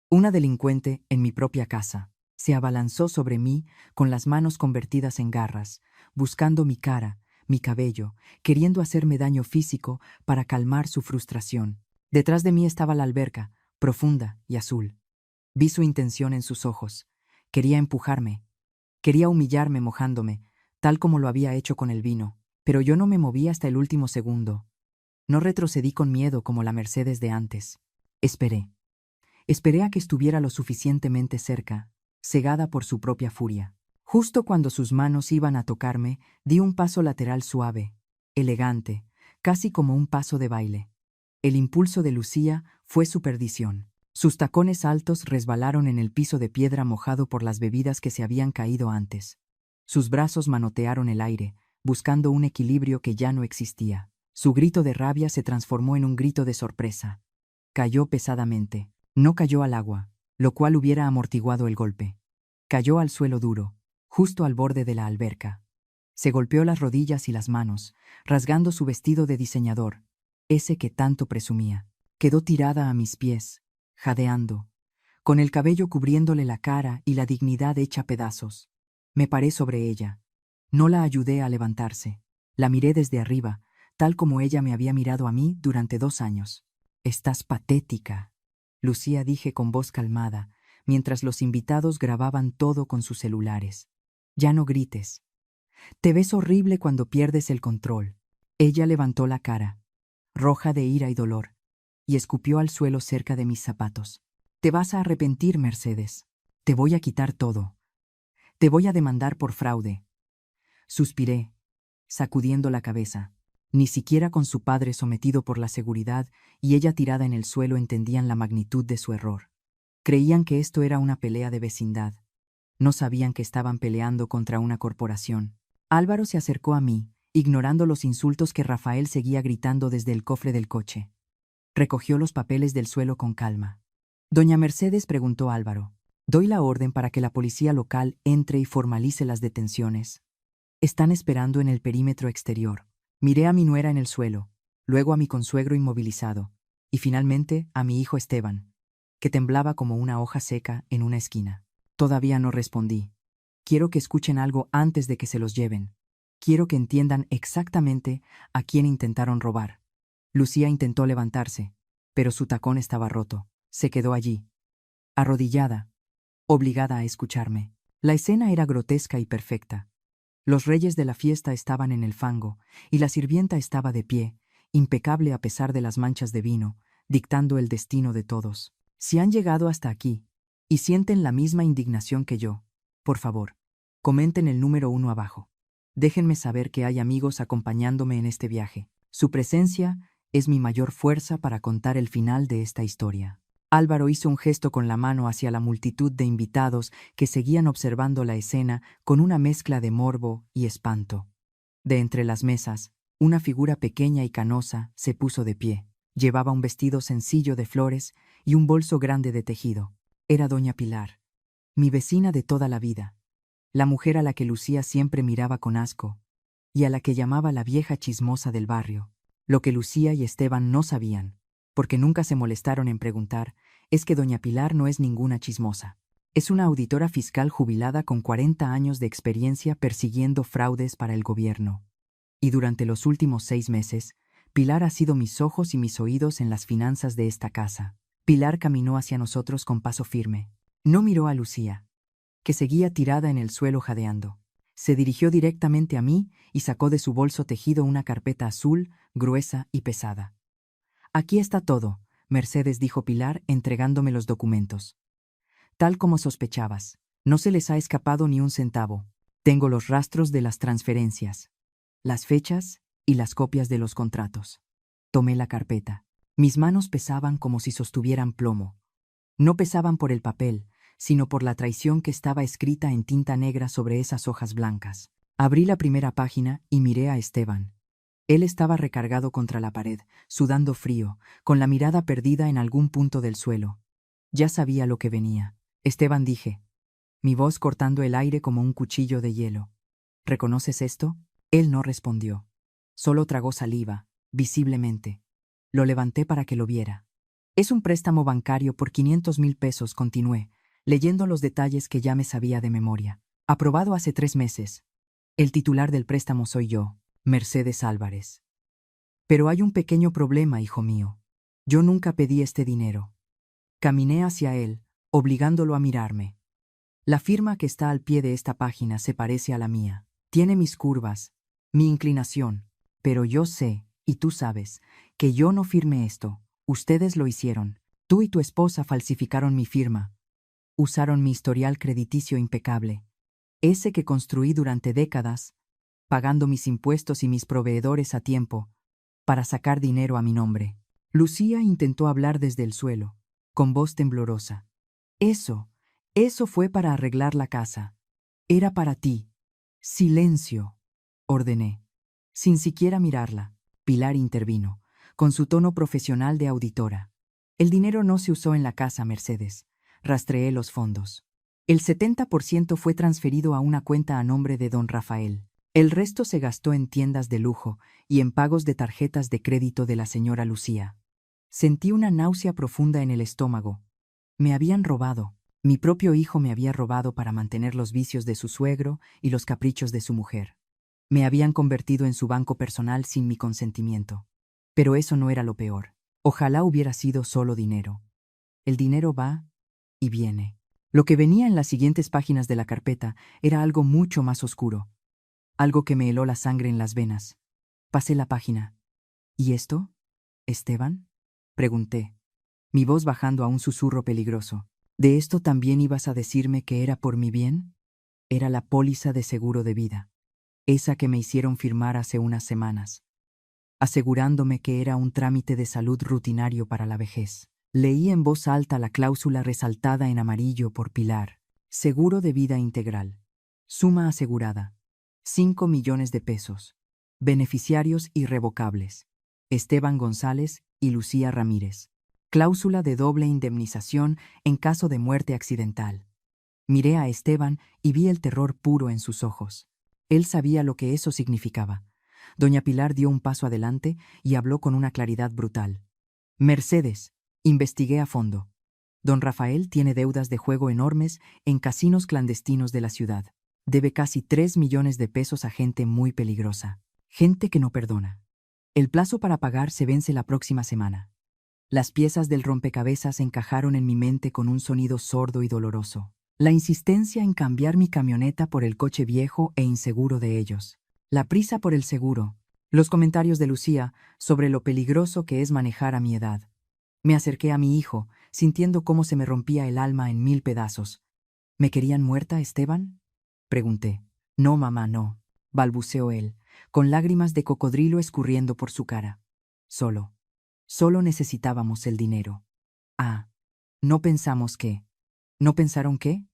una delincuente en mi propia casa». Se abalanzó sobre mí con las manos convertidas en garras, buscando mi cara, mi cabello, queriendo hacerme daño físico para calmar su frustración. Detrás de mí estaba la alberca, profunda y azul. Vi su intención en sus ojos. Quería empujarme. Quería humillarme mojándome, tal como lo había hecho con el vino. Pero yo no me moví hasta el último segundo. No retrocedí con miedo como la Mercedes de antes. Esperé. Esperé a que estuviera lo suficientemente cerca, cegada por su propia furia. Justo cuando sus manos iban a tocarme, di un paso lateral suave, elegante, casi como un paso de baile. El impulso de Lucía fue su perdición. Sus tacones altos resbalaron en el piso de piedra mojado por las bebidas que se habían caído antes. Sus brazos manotearon el aire, buscando un equilibrio que ya no existía. Su grito de rabia se transformó en un grito de sorpresa. Cayó pesadamente. No cayó al agua, lo cual hubiera amortiguado el golpe. Cayó al suelo duro, justo al borde de la alberca. Se golpeó las rodillas y las manos, rasgando su vestido de diseñador, ese que tanto presumía. Quedó tirada a mis pies, jadeando, con el cabello cubriéndole la cara y la dignidad hecha pedazos. Me paré sobre ella. No la ayudé a levantarse. La miré desde arriba, tal como ella me había mirado a mí durante 2 años. «Estás patética», Lucía dije con voz calmada, mientras los invitados grababan todo con sus celulares. «Ya no grites. Te ves horrible cuando pierdes el control». Ella levantó la cara, roja de ira y dolor, y escupió al suelo cerca de mis zapatos. «Te vas a arrepentir, Mercedes. Te voy a quitar todo. Te voy a demandar por fraude». Suspiré, sacudiendo la cabeza. Ni siquiera con su padre sometido por la seguridad y ella tirada en el suelo entendían la magnitud de su error. Creían que esto era una pelea de vecindad. No sabían que estaban peleando contra una corporación. Álvaro se acercó a mí, ignorando los insultos que Rafael seguía gritando desde el cofre del coche. Recogió los papeles del suelo con calma. «Doña Mercedes», preguntó Álvaro, Doy la orden para que la policía local entre y formalice las detenciones. Están esperando en el perímetro exterior. Miré a mi nuera en el suelo, luego a mi consuegro inmovilizado, y finalmente a mi hijo Esteban, que temblaba como una hoja seca en una esquina. Todavía no respondí. Quiero que escuchen algo antes de que se los lleven. Quiero que entiendan exactamente a quién intentaron robar. Lucía intentó levantarse, pero su tacón estaba roto. Se quedó allí, arrodillada, obligada a escucharme. La escena era grotesca y perfecta. Los reyes de la fiesta estaban en el fango, y la sirvienta estaba de pie, impecable a pesar de las manchas de vino, dictando el destino de todos. Si han llegado hasta aquí, y sienten la misma indignación que yo, por favor, comenten el número 1 abajo. Déjenme saber que hay amigos acompañándome en este viaje. Su presencia es mi mayor fuerza para contar el final de esta historia. Álvaro hizo un gesto con la mano hacia la multitud de invitados que seguían observando la escena con una mezcla de morbo y espanto. De entre las mesas, una figura pequeña y canosa se puso de pie. Llevaba un vestido sencillo de flores y un bolso grande de tejido. Era doña Pilar, mi vecina de toda la vida, la mujer a la que Lucía siempre miraba con asco y a la que llamaba la vieja chismosa del barrio. Lo que Lucía y Esteban no sabían, porque nunca se molestaron en preguntar, es que doña Pilar no es ninguna chismosa. Es una auditora fiscal jubilada con 40 años de experiencia persiguiendo fraudes para el gobierno. Y durante los últimos 6 meses, Pilar ha sido mis ojos y mis oídos en las finanzas de esta casa. Pilar caminó hacia nosotros con paso firme. No miró a Lucía, que seguía tirada en el suelo jadeando. Se dirigió directamente a mí y sacó de su bolso tejido una carpeta azul, gruesa y pesada. Aquí está todo, Mercedes, dijo Pilar, entregándome los documentos. Tal como sospechabas, no se les ha escapado ni un centavo. Tengo los rastros de las transferencias, las fechas y las copias de los contratos. Tomé la carpeta. Mis manos pesaban como si sostuvieran plomo. No pesaban por el papel, sino por la traición que estaba escrita en tinta negra sobre esas hojas blancas. Abrí la primera página y miré a Esteban. Él estaba recargado contra la pared, sudando frío, con la mirada perdida en algún punto del suelo. Ya sabía lo que venía. Esteban, dije, mi voz cortando el aire como un cuchillo de hielo. ¿Reconoces esto? Él no respondió. Solo tragó saliva, visiblemente. Lo levanté para que lo viera. Es un préstamo bancario por 500,000 pesos, continué, leyendo los detalles que ya me sabía de memoria. Aprobado hace 3 meses. El titular del préstamo soy yo, Mercedes Álvarez. Pero hay un pequeño problema, hijo mío. Yo nunca pedí este dinero. Caminé hacia él, obligándolo a mirarme. La firma que está al pie de esta página se parece a la mía. Tiene mis curvas, mi inclinación, pero yo sé, y tú sabes, que yo no firmé esto. Ustedes lo hicieron. Tú y tu esposa falsificaron mi firma. Usaron mi historial crediticio impecable, ese que construí durante décadas, pagando mis impuestos y mis proveedores a tiempo, para sacar dinero a mi nombre. Lucía intentó hablar desde el suelo, con voz temblorosa. Eso fue para arreglar la casa. Era para ti. Silencio, ordené. Sin siquiera mirarla, Pilar intervino, con su tono profesional de auditora. El dinero no se usó en la casa, Mercedes. Rastreé los fondos. El 70% fue transferido a una cuenta a nombre de don Rafael. El resto se gastó en tiendas de lujo y en pagos de tarjetas de crédito de la señora Lucía. Sentí una náusea profunda en el estómago. Me habían robado. Mi propio hijo me había robado para mantener los vicios de su suegro y los caprichos de su mujer. Me habían convertido en su banco personal sin mi consentimiento. Pero eso no era lo peor. Ojalá hubiera sido solo dinero. El dinero va y viene. Lo que venía en las siguientes páginas de la carpeta era algo mucho más oscuro. Algo que me heló la sangre en las venas. Pasé la página. ¿Y esto, Esteban?, pregunté, mi voz bajando a un susurro peligroso. ¿De esto también ibas a decirme que era por mi bien? Era la póliza de seguro de vida, esa que me hicieron firmar hace unas semanas, asegurándome que era un trámite de salud rutinario para la vejez. Leí en voz alta la cláusula resaltada en amarillo por Pilar. Seguro de vida integral. Suma asegurada: 5 millones de pesos. Beneficiarios irrevocables: Esteban González y Lucía Ramírez. Cláusula de doble indemnización en caso de muerte accidental. Miré a Esteban y vi el terror puro en sus ojos. Él sabía lo que eso significaba. Doña Pilar dio un paso adelante y habló con una claridad brutal. Mercedes, investigué a fondo. Don Rafael tiene deudas de juego enormes en casinos clandestinos de la ciudad. Debe casi 3 millones de pesos a gente muy peligrosa. Gente que no perdona. El plazo para pagar se vence la próxima semana. Las piezas del rompecabezas encajaron en mi mente con un sonido sordo y doloroso. La insistencia en cambiar mi camioneta por el coche viejo e inseguro de ellos. La prisa por el seguro. Los comentarios de Lucía sobre lo peligroso que es manejar a mi edad. Me acerqué a mi hijo, sintiendo cómo se me rompía el alma en 1000 pedazos. ¿Me querían muerta, Esteban?, pregunté. No, mamá, no, balbuceó él, con lágrimas de cocodrilo escurriendo por su cara. Solo necesitábamos el dinero. Ah, no pensamos que... ¿No pensaron qué?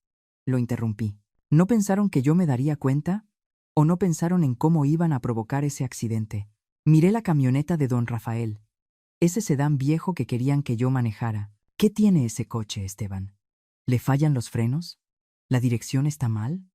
Lo interrumpí. ¿No pensaron que yo me daría cuenta? ¿O no pensaron en cómo iban a provocar ese accidente? Miré la camioneta de don Rafael. Ese sedán viejo que querían que yo manejara. ¿Qué tiene ese coche, Esteban? ¿Le fallan los frenos? ¿La dirección está mal?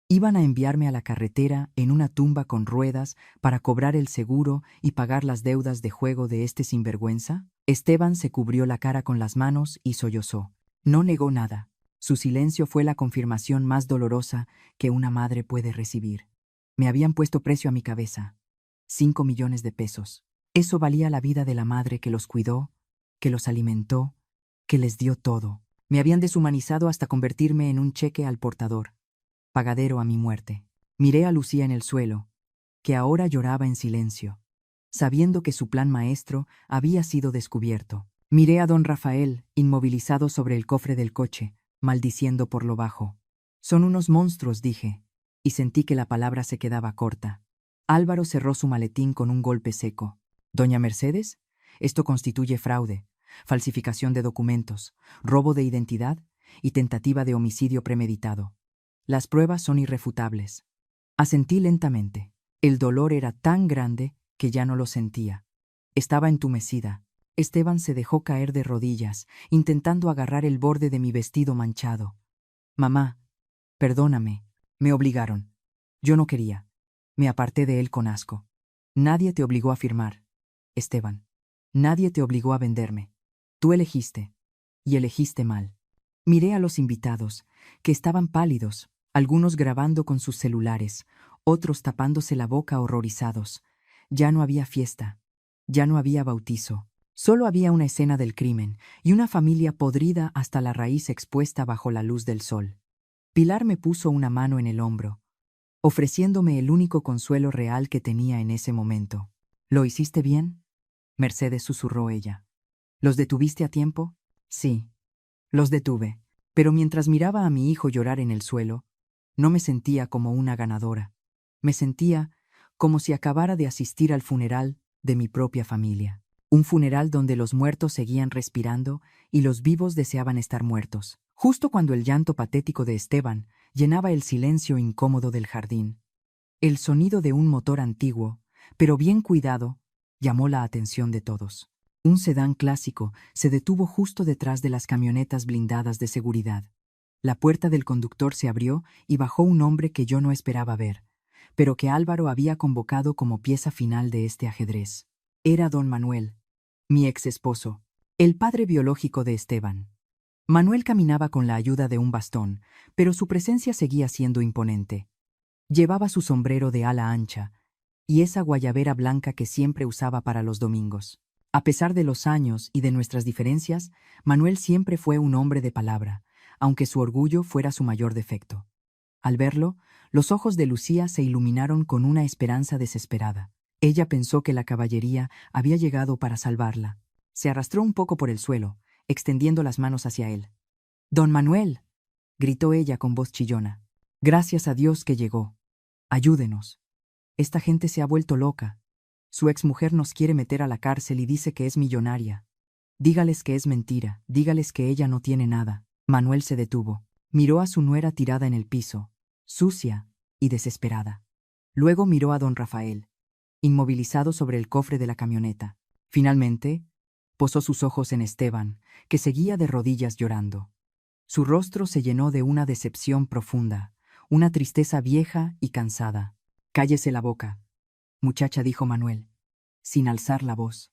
¿Iban a enviarme a la carretera en una tumba con ruedas para cobrar el seguro y pagar las deudas de juego de este sinvergüenza? Esteban se cubrió la cara con las manos y sollozó. No negó nada. Su silencio fue la confirmación más dolorosa que una madre puede recibir. Me habían puesto precio a mi cabeza. 5 millones de pesos. Eso valía la vida de la madre que los cuidó, que los alimentó, que les dio todo. Me habían deshumanizado hasta convertirme en un cheque al portador, pagadero a mi muerte. Miré a Lucía en el suelo, que ahora lloraba en silencio, sabiendo que su plan maestro había sido descubierto. Miré a don Rafael, inmovilizado sobre el cofre del coche, maldiciendo por lo bajo. Son unos monstruos, dije, y sentí que la palabra se quedaba corta. Álvaro cerró su maletín con un golpe seco. Doña Mercedes, esto constituye fraude, falsificación de documentos, robo de identidad y tentativa de homicidio premeditado. Las pruebas son irrefutables. Asentí lentamente. El dolor era tan grande que ya no lo sentía. Estaba entumecida. Esteban se dejó caer de rodillas, intentando agarrar el borde de mi vestido manchado. Mamá, perdóname. Me obligaron. Yo no quería. Me aparté de él con asco. Nadie te obligó a firmar, Esteban. Nadie te obligó a venderme. Tú elegiste. Y elegiste mal. Miré a los invitados, que estaban pálidos, algunos grabando con sus celulares, otros tapándose la boca horrorizados. Ya no había fiesta. Ya no había bautizo. Solo había una escena del crimen y una familia podrida hasta la raíz expuesta bajo la luz del sol. Pilar me puso una mano en el hombro, ofreciéndome el único consuelo real que tenía en ese momento. ¿Lo hiciste bien?, Mercedes susurró ella. ¿Los detuviste a tiempo? Sí, los detuve, pero mientras miraba a mi hijo llorar en el suelo, no me sentía como una ganadora. Me sentía como si acabara de asistir al funeral de mi propia familia. Un funeral donde los muertos seguían respirando y los vivos deseaban estar muertos. Justo cuando el llanto patético de Esteban llenaba el silencio incómodo del jardín, el sonido de un motor antiguo, pero bien cuidado, llamó la atención de todos. Un sedán clásico se detuvo justo detrás de las camionetas blindadas de seguridad. La puerta del conductor se abrió y bajó un hombre que yo no esperaba ver, pero que Álvaro había convocado como pieza final de este ajedrez. Era don Manuel, mi ex esposo, el padre biológico de Esteban. Manuel caminaba con la ayuda de un bastón, pero su presencia seguía siendo imponente. Llevaba su sombrero de ala ancha y esa guayabera blanca que siempre usaba para los domingos. A pesar de los años y de nuestras diferencias, Manuel siempre fue un hombre de palabra, aunque su orgullo fuera su mayor defecto. Al verlo, los ojos de Lucía se iluminaron con una esperanza desesperada. Ella pensó que la caballería había llegado para salvarla. Se arrastró un poco por el suelo, extendiendo las manos hacia él. «¡Don Manuel!», gritó ella con voz chillona. «Gracias a Dios que llegó. Ayúdenos. Esta gente se ha vuelto loca. Su exmujer nos quiere meter a la cárcel y dice que es millonaria. Dígales que es mentira, dígales que ella no tiene nada». Manuel se detuvo. Miró a su nuera tirada en el piso, sucia y desesperada. Luego miró a don Rafael, inmovilizado sobre el cofre de la camioneta. Finalmente, posó sus ojos en Esteban, que seguía de rodillas llorando. Su rostro se llenó de una decepción profunda, una tristeza vieja y cansada. «Cállese la boca, muchacha», dijo Manuel, sin alzar la voz,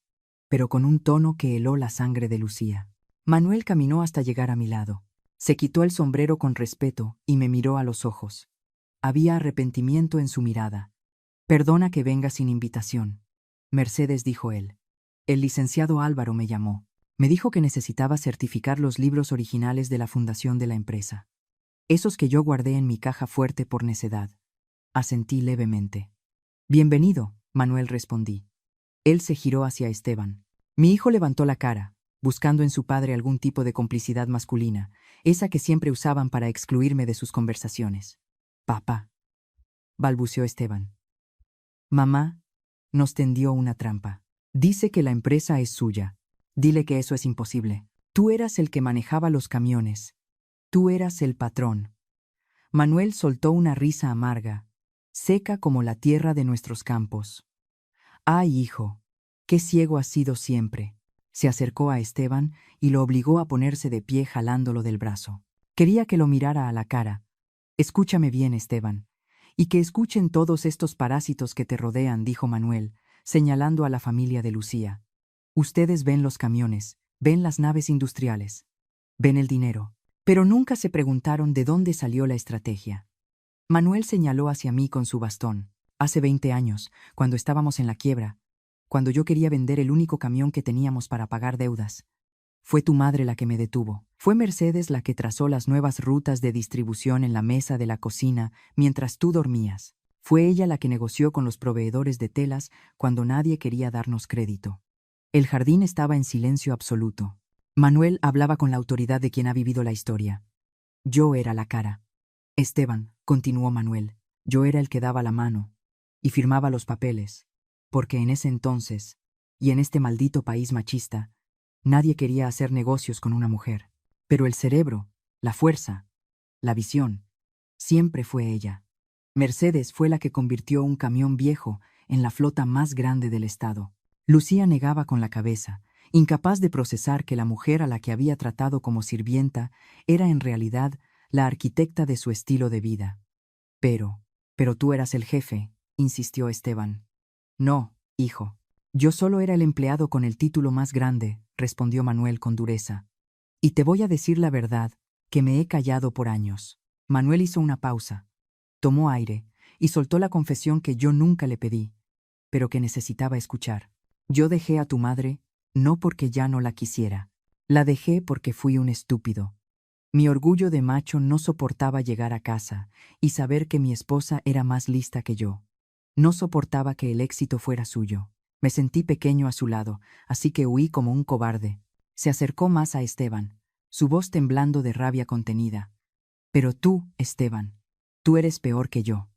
pero con un tono que heló la sangre de Lucía. Manuel caminó hasta llegar a mi lado. Se quitó el sombrero con respeto y me miró a los ojos. Había arrepentimiento en su mirada. «Perdona que venga sin invitación, Mercedes», dijo él. «El licenciado Álvaro me llamó. Me dijo que necesitaba certificar los libros originales de la fundación de la empresa. Esos que yo guardé en mi caja fuerte por necedad». Asentí levemente. «Bienvenido», Manuel, respondí. Él se giró hacia Esteban. Mi hijo levantó la cara, buscando en su padre algún tipo de complicidad masculina, esa que siempre usaban para excluirme de sus conversaciones. «Papá», balbuceó Esteban. «Mamá nos tendió una trampa. Dice que la empresa es suya. Dile que eso es imposible. Tú eras el que manejaba los camiones. Tú eras el patrón». Manuel soltó una risa amarga, seca como la tierra de nuestros campos. «Ay, hijo, qué ciego has sido siempre». Se acercó a Esteban y lo obligó a ponerse de pie jalándolo del brazo. Quería que lo mirara a la cara. «Escúchame bien, Esteban, y que escuchen todos estos parásitos que te rodean», dijo Manuel, señalando a la familia de Lucía. «Ustedes ven los camiones, ven las naves industriales, ven el dinero, pero nunca se preguntaron de dónde salió la estrategia». Manuel señaló hacia mí con su bastón. «Hace 20 años, cuando estábamos en la quiebra, cuando yo quería vender el único camión que teníamos para pagar deudas, fue tu madre la que me detuvo. Fue Mercedes la que trazó las nuevas rutas de distribución en la mesa de la cocina mientras tú dormías. Fue ella la que negoció con los proveedores de telas cuando nadie quería darnos crédito». El jardín estaba en silencio absoluto. Manuel hablaba con la autoridad de quien ha vivido la historia. Yo era la cara. «Esteban», continuó Manuel, «yo era el que daba la mano y firmaba los papeles, porque en ese entonces, y en este maldito país machista, nadie quería hacer negocios con una mujer. Pero el cerebro, la fuerza, la visión, siempre fue ella. Mercedes fue la que convirtió un camión viejo en la flota más grande del estado». Lucía negaba con la cabeza, incapaz de procesar que la mujer a la que había tratado como sirvienta era en realidad la arquitecta de su estilo de vida. Pero tú eras el jefe», insistió Esteban. «No, hijo. Yo solo era el empleado con el título más grande», respondió Manuel con dureza. «Y te voy a decir la verdad, que me he callado por años». Manuel hizo una pausa, tomó aire y soltó la confesión que yo nunca le pedí, pero que necesitaba escuchar. «Yo dejé a tu madre, no porque ya no la quisiera. La dejé porque fui un estúpido. Mi orgullo de macho no soportaba llegar a casa y saber que mi esposa era más lista que yo. No soportaba que el éxito fuera suyo. Me sentí pequeño a su lado, así que huí como un cobarde». Se acercó más a Esteban, su voz temblando de rabia contenida. «Pero tú, Esteban, tú eres peor que yo.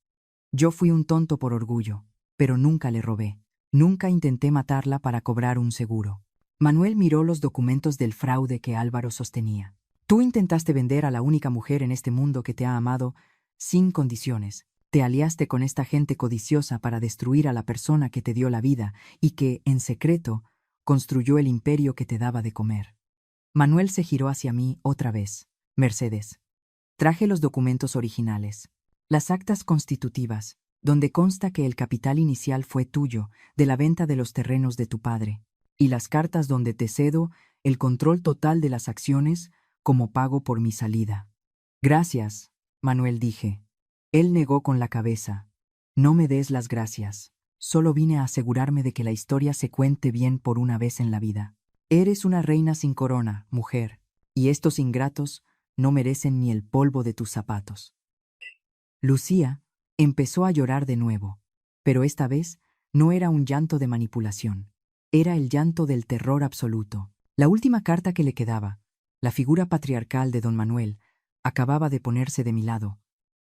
Yo fui un tonto por orgullo, pero nunca le robé. Nunca intenté matarla para cobrar un seguro». Manuel miró los documentos del fraude que Álvaro sostenía. «Tú intentaste vender a la única mujer en este mundo que te ha amado sin condiciones. Te aliaste con esta gente codiciosa para destruir a la persona que te dio la vida y que, en secreto, construyó el imperio que te daba de comer». Manuel se giró hacia mí otra vez. «Mercedes, traje los documentos originales, las actas constitutivas, donde consta que el capital inicial fue tuyo, de la venta de los terrenos de tu padre, y las cartas donde te cedo el control total de las acciones como pago por mi salida». «Gracias», Manuel, dije. Él negó con la cabeza. «No me des las gracias. Solo vine a asegurarme de que la historia se cuente bien por una vez en la vida. Eres una reina sin corona, mujer, y estos ingratos no merecen ni el polvo de tus zapatos». Lucía empezó a llorar de nuevo, pero esta vez no era un llanto de manipulación. Era el llanto del terror absoluto. La última carta que le quedaba, la figura patriarcal de don Manuel, acababa de ponerse de mi lado.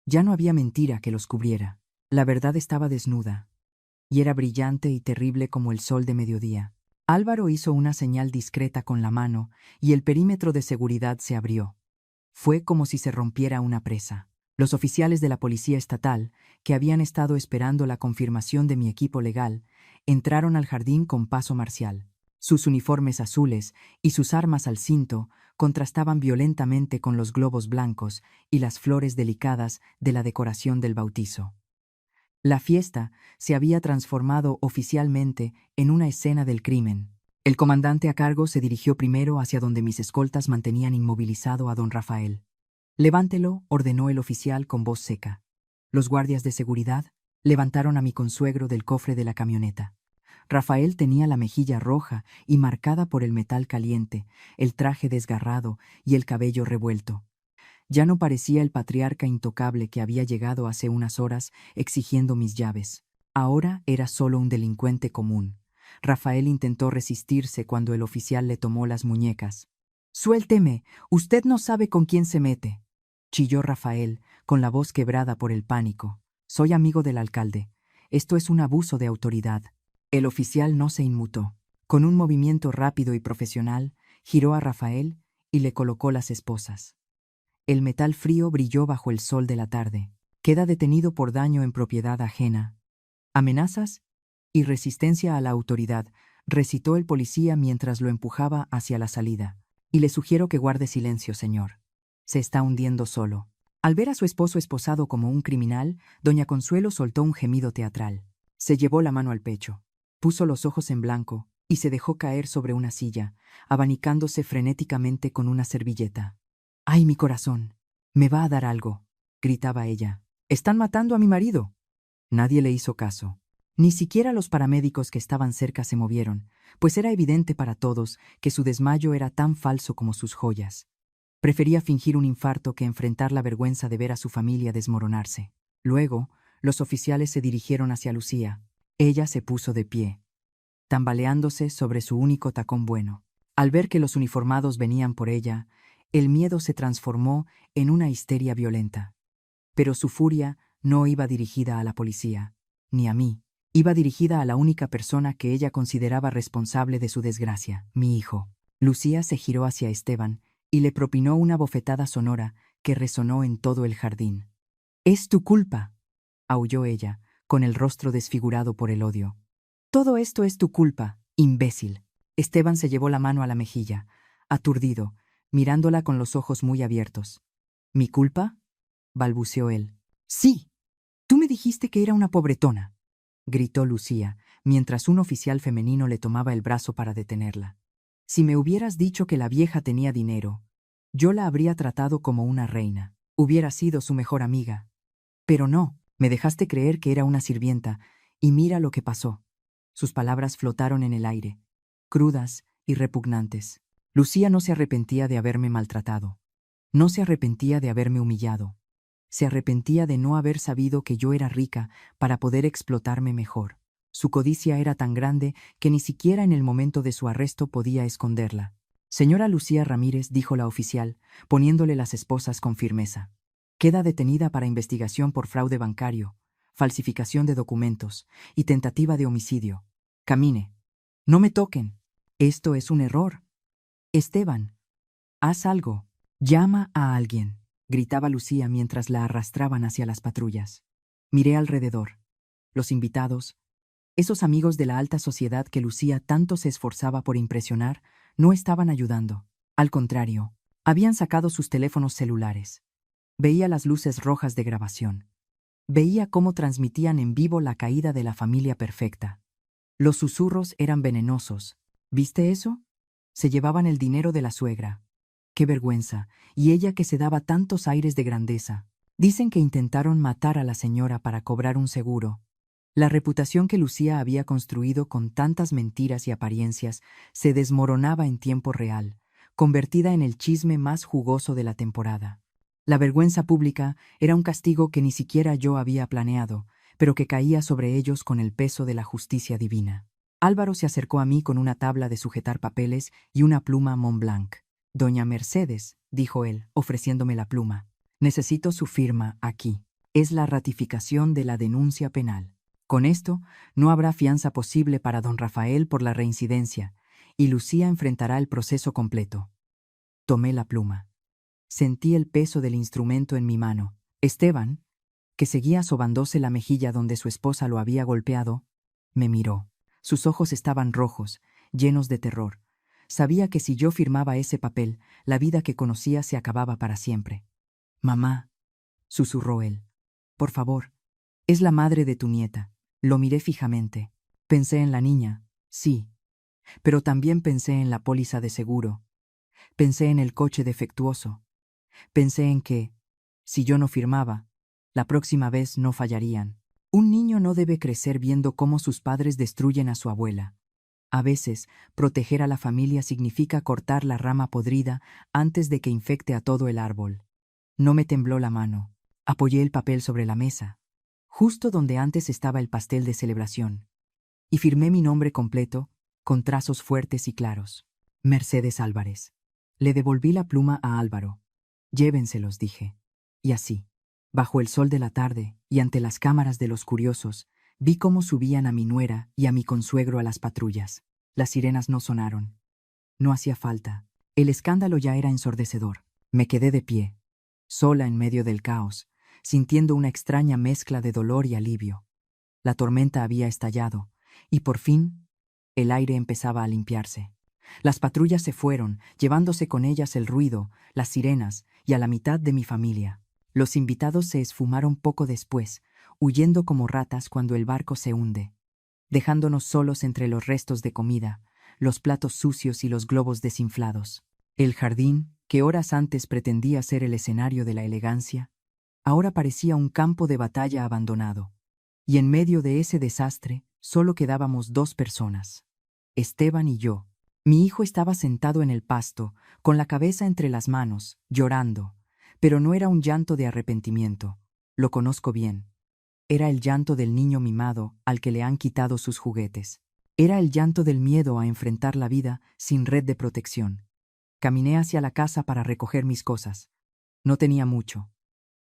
Ya no había mentira que los cubriera. La verdad estaba desnuda, y era brillante y terrible como el sol de mediodía. Álvaro hizo una señal discreta con la mano y el perímetro de seguridad se abrió. Fue como si se rompiera una presa. Los oficiales de la Policía Estatal, que habían estado esperando la confirmación de mi equipo legal, entraron al jardín con paso marcial. Sus uniformes azules y sus armas al cinto contrastaban violentamente con los globos blancos y las flores delicadas de la decoración del bautizo. La fiesta se había transformado oficialmente en una escena del crimen. El comandante a cargo se dirigió primero hacia donde mis escoltas mantenían inmovilizado a don Rafael. «Levántelo», ordenó el oficial con voz seca. Los guardias de seguridad levantaron a mi consuegro del cofre de la camioneta. Rafael tenía la mejilla roja y marcada por el metal caliente, el traje desgarrado y el cabello revuelto. Ya no parecía el patriarca intocable que había llegado hace unas horas exigiendo mis llaves. Ahora era solo un delincuente común. Rafael intentó resistirse cuando el oficial le tomó las muñecas. «Suélteme, usted no sabe con quién se mete», chilló Rafael, con la voz quebrada por el pánico. «Soy amigo del alcalde. Esto es un abuso de autoridad». El oficial no se inmutó. Con un movimiento rápido y profesional, giró a Rafael y le colocó las esposas. El metal frío brilló bajo el sol de la tarde. «Queda detenido por daño en propiedad ajena. Amenazas y resistencia a la autoridad», recitó el policía mientras lo empujaba hacia la salida. «Y le sugiero que guarde silencio, señor. Se está hundiendo solo». Al ver a su esposo esposado como un criminal, doña Consuelo soltó un gemido teatral. Se llevó la mano al pecho, puso los ojos en blanco y se dejó caer sobre una silla, abanicándose frenéticamente con una servilleta. «¡Ay, mi corazón! Me va a dar algo», gritaba ella. «¡Están matando a mi marido!». Nadie le hizo caso. Ni siquiera los paramédicos que estaban cerca se movieron, pues era evidente para todos que su desmayo era tan falso como sus joyas. Prefería fingir un infarto que enfrentar la vergüenza de ver a su familia desmoronarse. Luego, los oficiales se dirigieron hacia Lucía. Ella se puso de pie, tambaleándose sobre su único tacón bueno. Al ver que los uniformados venían por ella, el miedo se transformó en una histeria violenta. Pero su furia no iba dirigida a la policía, ni a mí. Iba dirigida a la única persona que ella consideraba responsable de su desgracia, mi hijo. Lucía se giró hacia Esteban y le propinó una bofetada sonora que resonó en todo el jardín. «Es tu culpa», aulló ella, con el rostro desfigurado por el odio. «Todo esto es tu culpa, imbécil». Esteban se llevó la mano a la mejilla, aturdido, mirándola con los ojos muy abiertos. «¿Mi culpa?», balbuceó él. «Sí, tú me dijiste que era una pobretona», gritó Lucía, mientras un oficial femenino le tomaba el brazo para detenerla. «Si me hubieras dicho que la vieja tenía dinero, yo la habría tratado como una reina. Hubiera sido su mejor amiga. Pero no, me dejaste creer que era una sirvienta, y mira lo que pasó». Sus palabras flotaron en el aire, crudas y repugnantes. Lucía no se arrepentía de haberme maltratado. No se arrepentía de haberme humillado. Se arrepentía de no haber sabido que yo era rica para poder explotarme mejor. Su codicia era tan grande que ni siquiera en el momento de su arresto podía esconderla. «Señora Lucía Ramírez», dijo la oficial, poniéndole las esposas con firmeza. «Queda detenida para investigación por fraude bancario, falsificación de documentos y tentativa de homicidio. Camine. No me toquen. Esto es un error. Esteban, haz algo. Llama a alguien», gritaba Lucía mientras la arrastraban hacia las patrullas. Miré alrededor. Los invitados, esos amigos de la alta sociedad que Lucía tanto se esforzaba por impresionar, no estaban ayudando. Al contrario, habían sacado sus teléfonos celulares. Veía las luces rojas de grabación. Veía cómo transmitían en vivo la caída de la familia perfecta. Los susurros eran venenosos. «¿Viste eso? Se llevaban el dinero de la suegra. ¡Qué vergüenza! Y ella que se daba tantos aires de grandeza. Dicen que intentaron matar a la señora para cobrar un seguro». La reputación que Lucía había construido con tantas mentiras y apariencias se desmoronaba en tiempo real, convertida en el chisme más jugoso de la temporada. La vergüenza pública era un castigo que ni siquiera yo había planeado, pero que caía sobre ellos con el peso de la justicia divina. Álvaro se acercó a mí con una tabla de sujetar papeles y una pluma Montblanc. «Doña Mercedes», dijo él, ofreciéndome la pluma, «necesito su firma aquí. Es la ratificación de la denuncia penal. Con esto, no habrá fianza posible para don Rafael por la reincidencia, y Lucía enfrentará el proceso completo». Tomé la pluma. Sentí el peso del instrumento en mi mano. Esteban, que seguía sobándose la mejilla donde su esposa lo había golpeado, me miró. Sus ojos estaban rojos, llenos de terror. Sabía que si yo firmaba ese papel, la vida que conocía se acababa para siempre. Mamá, susurró él. Por favor. Es la madre de tu nieta. Lo miré fijamente. Pensé en la niña, sí. Pero también pensé en la póliza de seguro. Pensé en el coche defectuoso. Pensé en que, si yo no firmaba, la próxima vez no fallarían. Un niño no debe crecer viendo cómo sus padres destruyen a su abuela. A veces, proteger a la familia significa cortar la rama podrida antes de que infecte a todo el árbol. No me tembló la mano. Apoyé el papel sobre la mesa, justo donde antes estaba el pastel de celebración, y firmé mi nombre completo, con trazos fuertes y claros. Mercedes Álvarez. Le devolví la pluma a Álvaro. Llévenselos, dije. Y así, bajo el sol de la tarde y ante las cámaras de los curiosos, vi cómo subían a mi nuera y a mi consuegro a las patrullas. Las sirenas no sonaron. No hacía falta. El escándalo ya era ensordecedor. Me quedé de pie, sola en medio del caos, sintiendo una extraña mezcla de dolor y alivio. La tormenta había estallado, y por fin, el aire empezaba a limpiarse. Las patrullas se fueron, llevándose con ellas el ruido, las sirenas y a la mitad de mi familia. Los invitados se esfumaron poco después, huyendo como ratas cuando el barco se hunde, dejándonos solos entre los restos de comida, los platos sucios y los globos desinflados. El jardín, que horas antes pretendía ser el escenario de la elegancia, ahora parecía un campo de batalla abandonado. Y en medio de ese desastre, solo quedábamos 2 personas. Esteban y yo. Mi hijo estaba sentado en el pasto, con la cabeza entre las manos, llorando, pero no era un llanto de arrepentimiento. Lo conozco bien. Era el llanto del niño mimado al que le han quitado sus juguetes. Era el llanto del miedo a enfrentar la vida sin red de protección. Caminé hacia la casa para recoger mis cosas. No tenía mucho.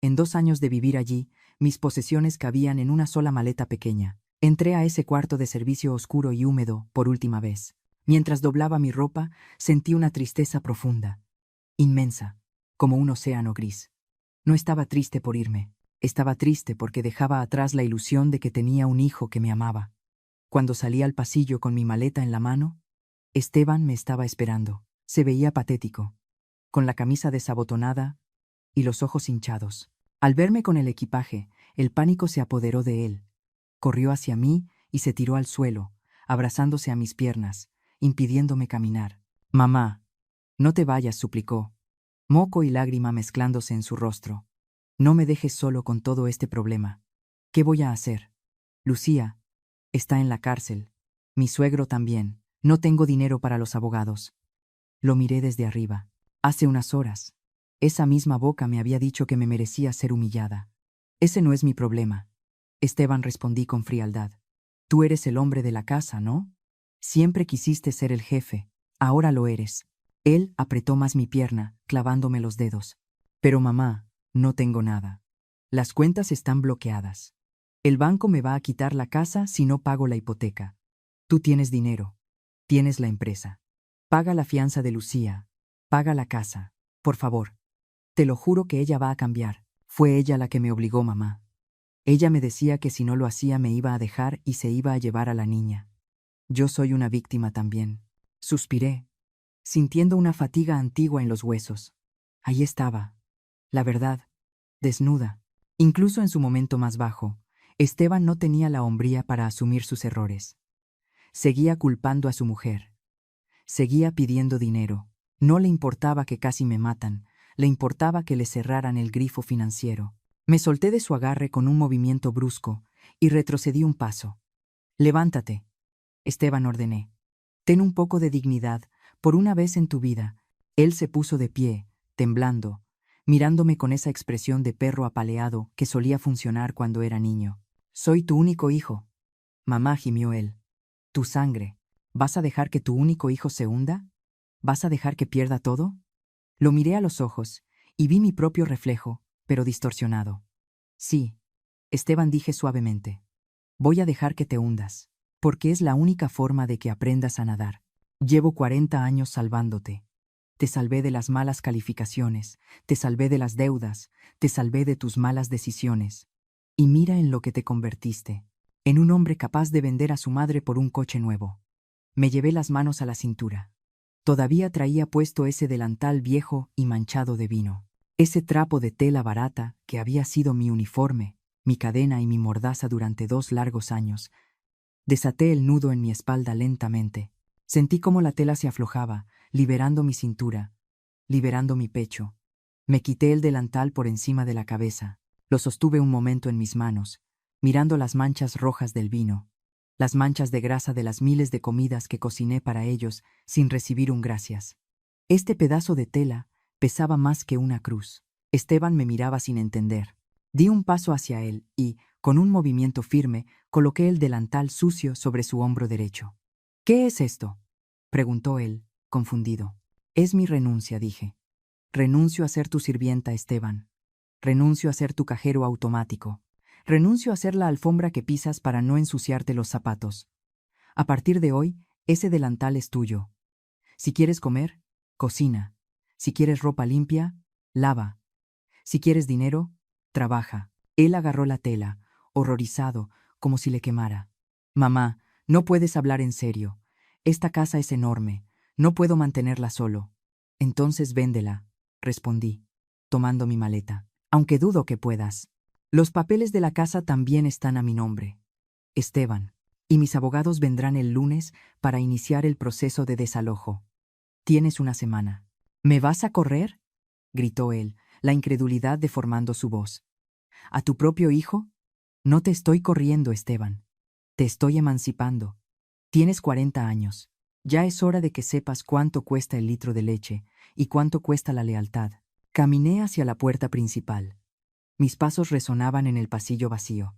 En 2 años de vivir allí, mis posesiones cabían en una sola maleta pequeña. Entré a ese cuarto de servicio oscuro y húmedo por última vez. Mientras doblaba mi ropa, sentí una tristeza profunda, inmensa, como un océano gris. No estaba triste por irme. Estaba triste porque dejaba atrás la ilusión de que tenía un hijo que me amaba. Cuando salí al pasillo con mi maleta en la mano, Esteban me estaba esperando. Se veía patético, con la camisa desabotonada y los ojos hinchados. Al verme con el equipaje, el pánico se apoderó de él. Corrió hacia mí y se tiró al suelo, abrazándose a mis piernas, impidiéndome caminar. «Mamá, no te vayas», suplicó, moco y lágrima mezclándose en su rostro. «No me dejes solo con todo este problema. ¿Qué voy a hacer? Lucía está en la cárcel. Mi suegro también. No tengo dinero para los abogados». Lo miré desde arriba. Hace unas horas, esa misma boca me había dicho que me merecía ser humillada. «Ese no es mi problema», Esteban, respondí con frialdad. «Tú eres el hombre de la casa, ¿no? Siempre quisiste ser el jefe. Ahora lo eres». Él apretó más mi pierna, clavándome los dedos. «Pero mamá, no tengo nada. Las cuentas están bloqueadas. El banco me va a quitar la casa si no pago la hipoteca. Tú tienes dinero. Tienes la empresa. Paga la fianza de Lucía. Paga la casa. Por favor. Te lo juro que ella va a cambiar. Fue ella la que me obligó, mamá. Ella me decía que si no lo hacía me iba a dejar y se iba a llevar a la niña. Yo soy una víctima también». Suspiré, sintiendo una fatiga antigua en los huesos. Ahí estaba, la verdad, desnuda. Incluso en su momento más bajo, Esteban no tenía la hombría para asumir sus errores. Seguía culpando a su mujer. Seguía pidiendo dinero. No le importaba que casi me matan, le importaba que le cerraran el grifo financiero. Me solté de su agarre con un movimiento brusco y retrocedí un paso. «Levántate», Esteban, ordené. «Ten un poco de dignidad, por una vez en tu vida». Él se puso de pie, temblando, mirándome con esa expresión de perro apaleado que solía funcionar cuando era niño. «Soy tu único hijo». «Mamá», gimió él. «Tu sangre. ¿Vas a dejar que tu único hijo se hunda? ¿Vas a dejar que pierda todo?». Lo miré a los ojos y vi mi propio reflejo, pero distorsionado. «Sí», Esteban, dije suavemente. «Voy a dejar que te hundas, porque es la única forma de que aprendas a nadar. Llevo 40 años salvándote. Te salvé de las malas calificaciones, te salvé de las deudas, te salvé de tus malas decisiones. Y mira en lo que te convertiste, en un hombre capaz de vender a su madre por un coche nuevo. Me llevé las manos a la cintura. Todavía traía puesto ese delantal viejo y manchado de vino. Ese trapo de tela barata que había sido mi uniforme, mi cadena y mi mordaza durante 2 largos años. Desaté el nudo en mi espalda lentamente. Sentí cómo la tela se aflojaba, liberando mi cintura, liberando mi pecho. Me quité el delantal por encima de la cabeza. Lo sostuve un momento en mis manos, mirando las manchas rojas del vino, las manchas de grasa de las miles de comidas que cociné para ellos sin recibir un gracias. Este pedazo de tela pesaba más que una cruz. Esteban me miraba sin entender. Di un paso hacia él y, con un movimiento firme, coloqué el delantal sucio sobre su hombro derecho. «¿Qué es esto?», preguntó él, confundido. «Es mi renuncia», dije. «Renuncio a ser tu sirvienta, Esteban. Renuncio a ser tu cajero automático. Renuncio a ser la alfombra que pisas para no ensuciarte los zapatos. A partir de hoy, ese delantal es tuyo. Si quieres comer, cocina. Si quieres ropa limpia, lava. Si quieres dinero, trabaja». Él agarró la tela, horrorizado, como si le quemara. «Mamá, no puedes hablar en serio. Esta casa es enorme. No puedo mantenerla solo». «Entonces véndela», respondí, tomando mi maleta. «Aunque dudo que puedas. Los papeles de la casa también están a mi nombre, Esteban, y mis abogados vendrán el lunes para iniciar el proceso de desalojo. Tienes una semana». «¿Me vas a correr?», gritó él, la incredulidad deformando su voz. «¿A tu propio hijo? No te estoy corriendo, Esteban. Te estoy emancipando. Tienes 40 años. Ya es hora de que sepas cuánto cuesta el litro de leche y cuánto cuesta la lealtad». Caminé hacia la puerta principal. Mis pasos resonaban en el pasillo vacío.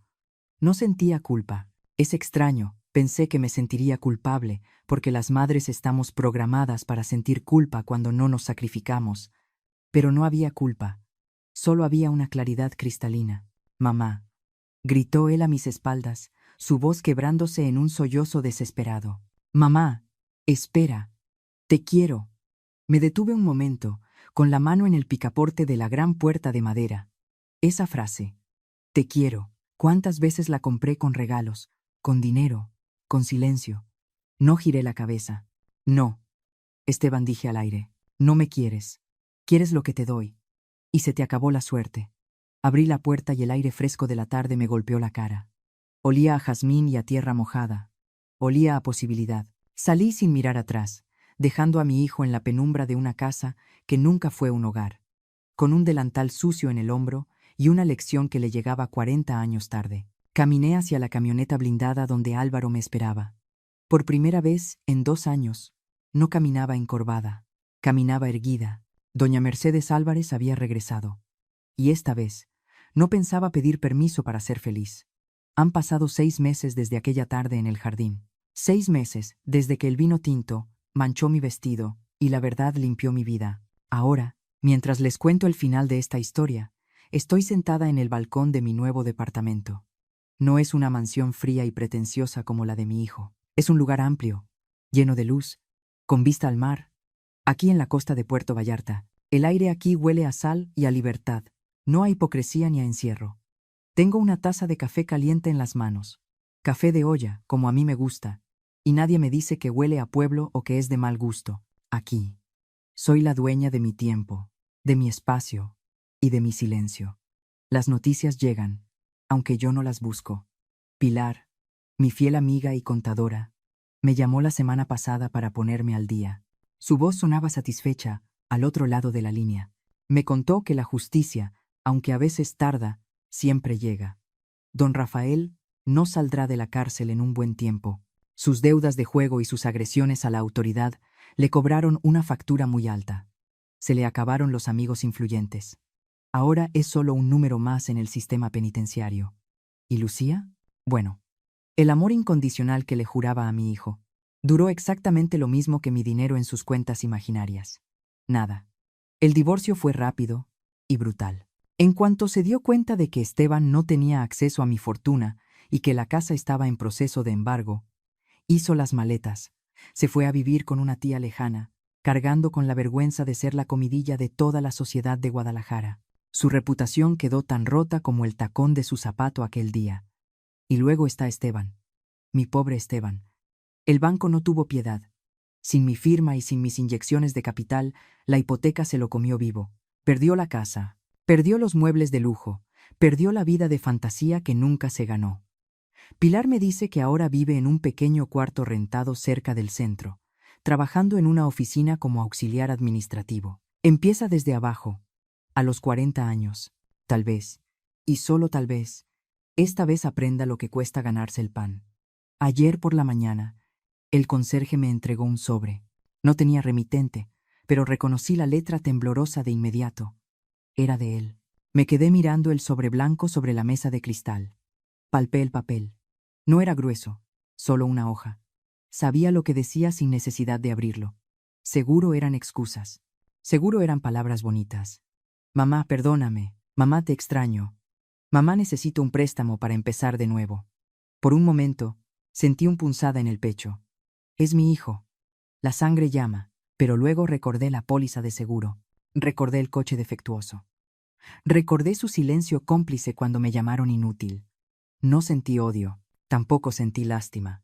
No sentía culpa. Es extraño, pensé que me sentiría culpable, porque las madres estamos programadas para sentir culpa cuando no nos sacrificamos. Pero no había culpa. Solo había una claridad cristalina. «Mamá», gritó él a mis espaldas, su voz quebrándose en un sollozo desesperado. «Mamá, espera. Te quiero». Me detuve un momento, con la mano en el picaporte de la gran puerta de madera. Esa frase, «te quiero», ¿cuántas veces la compré con regalos, con dinero, con silencio? No giré la cabeza. «No, Esteban», dije al aire, «no me quieres. Quieres lo que te doy. Y se te acabó la suerte». Abrí la puerta y el aire fresco de la tarde me golpeó la cara. Olía a jazmín y a tierra mojada. Olía a posibilidad. Salí sin mirar atrás, dejando a mi hijo en la penumbra de una casa que nunca fue un hogar, con un delantal sucio en el hombro y una lección que le llegaba 40 años tarde. Caminé hacia la camioneta blindada donde Álvaro me esperaba. Por primera vez en 2 años, no caminaba encorvada, caminaba erguida. Doña Mercedes Álvarez había regresado. Y esta vez, no pensaba pedir permiso para ser feliz. Han pasado 6 meses desde aquella tarde en el jardín. 6 meses desde que el vino tinto manchó mi vestido y la verdad limpió mi vida. Ahora, mientras les cuento el final de esta historia, estoy sentada en el balcón de mi nuevo departamento. No es una mansión fría y pretenciosa como la de mi hijo. Es un lugar amplio, lleno de luz, con vista al mar. Aquí en la costa de Puerto Vallarta, el aire aquí huele a sal y a libertad. No a hipocresía ni a encierro. Tengo una taza de café caliente en las manos. Café de olla, como a mí me gusta. Y nadie me dice que huele a pueblo o que es de mal gusto. Aquí. Soy la dueña de mi tiempo, de mi espacio y de mi silencio. Las noticias llegan, aunque yo no las busco. Pilar, mi fiel amiga y contadora, me llamó la semana pasada para ponerme al día. Su voz sonaba satisfecha, al otro lado de la línea. Me contó que la justicia, aunque a veces tarda, siempre llega. Don Rafael no saldrá de la cárcel en un buen tiempo. Sus deudas de juego y sus agresiones a la autoridad le cobraron una factura muy alta. Se le acabaron los amigos influyentes. Ahora es solo un número más en el sistema penitenciario. ¿Y Lucía? Bueno, el amor incondicional que le juraba a mi hijo duró exactamente lo mismo que mi dinero en sus cuentas imaginarias. Nada. El divorcio fue rápido y brutal. En cuanto se dio cuenta de que Esteban no tenía acceso a mi fortuna y que la casa estaba en proceso de embargo, hizo las maletas, se fue a vivir con una tía lejana, cargando con la vergüenza de ser la comidilla de toda la sociedad de Guadalajara. Su reputación quedó tan rota como el tacón de su zapato aquel día. Y luego está Esteban, mi pobre Esteban, El banco no tuvo piedad. Sin mi firma y sin mis inyecciones de capital, la hipoteca se lo comió vivo. Perdió la casa, perdió los muebles de lujo, perdió la vida de fantasía que nunca se ganó. Pilar me dice que ahora vive en un pequeño cuarto rentado cerca del centro, trabajando en una oficina como auxiliar administrativo. Empieza desde abajo, a los 40 años, tal vez, y solo tal vez, esta vez aprenda lo que cuesta ganarse el pan. Ayer por la mañana, el conserje me entregó un sobre. No tenía remitente, pero reconocí la letra temblorosa de inmediato. Era de él. Me quedé mirando el sobre blanco sobre la mesa de cristal. Palpé el papel. No era grueso, solo una hoja. Sabía lo que decía sin necesidad de abrirlo. Seguro eran excusas. Seguro eran palabras bonitas. Mamá, perdóname. Mamá, te extraño. Mamá, necesito un préstamo para empezar de nuevo. Por un momento, sentí un punzada en el pecho. Es mi hijo. La sangre llama, pero luego recordé la póliza de seguro. Recordé el coche defectuoso. Recordé su silencio cómplice cuando me llamaron inútil. No sentí odio, tampoco sentí lástima.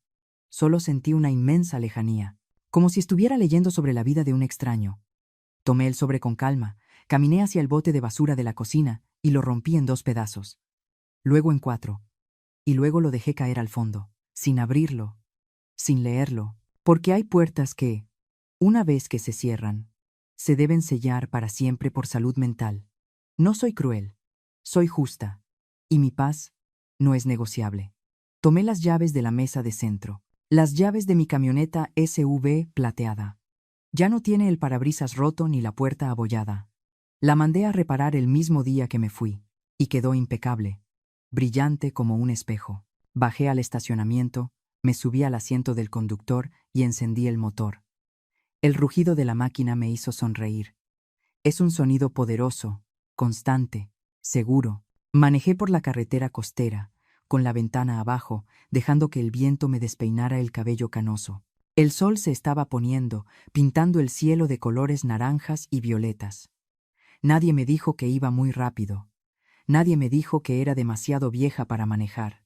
Solo sentí una inmensa lejanía, como si estuviera leyendo sobre la vida de un extraño. Tomé el sobre con calma, caminé hacia el bote de basura de la cocina y lo rompí en 2 pedazos. Luego en 4. Y luego lo dejé caer al fondo, sin abrirlo, sin leerlo, porque hay puertas que, una vez que se cierran, se deben sellar para siempre por salud mental. No soy cruel, soy justa, y mi paz no es negociable. Tomé las llaves de la mesa de centro, las llaves de mi camioneta SUV plateada. Ya no tiene el parabrisas roto ni la puerta abollada. La mandé a reparar el mismo día que me fui, y quedó impecable, brillante como un espejo. Bajé al estacionamiento, me subí al asiento del conductor y encendí el motor. El rugido de la máquina me hizo sonreír. Es un sonido poderoso, constante, seguro. Manejé por la carretera costera, con la ventana abajo, dejando que el viento me despeinara el cabello canoso. El sol se estaba poniendo, pintando el cielo de colores naranjas y violetas. Nadie me dijo que iba muy rápido. Nadie me dijo que era demasiado vieja para manejar.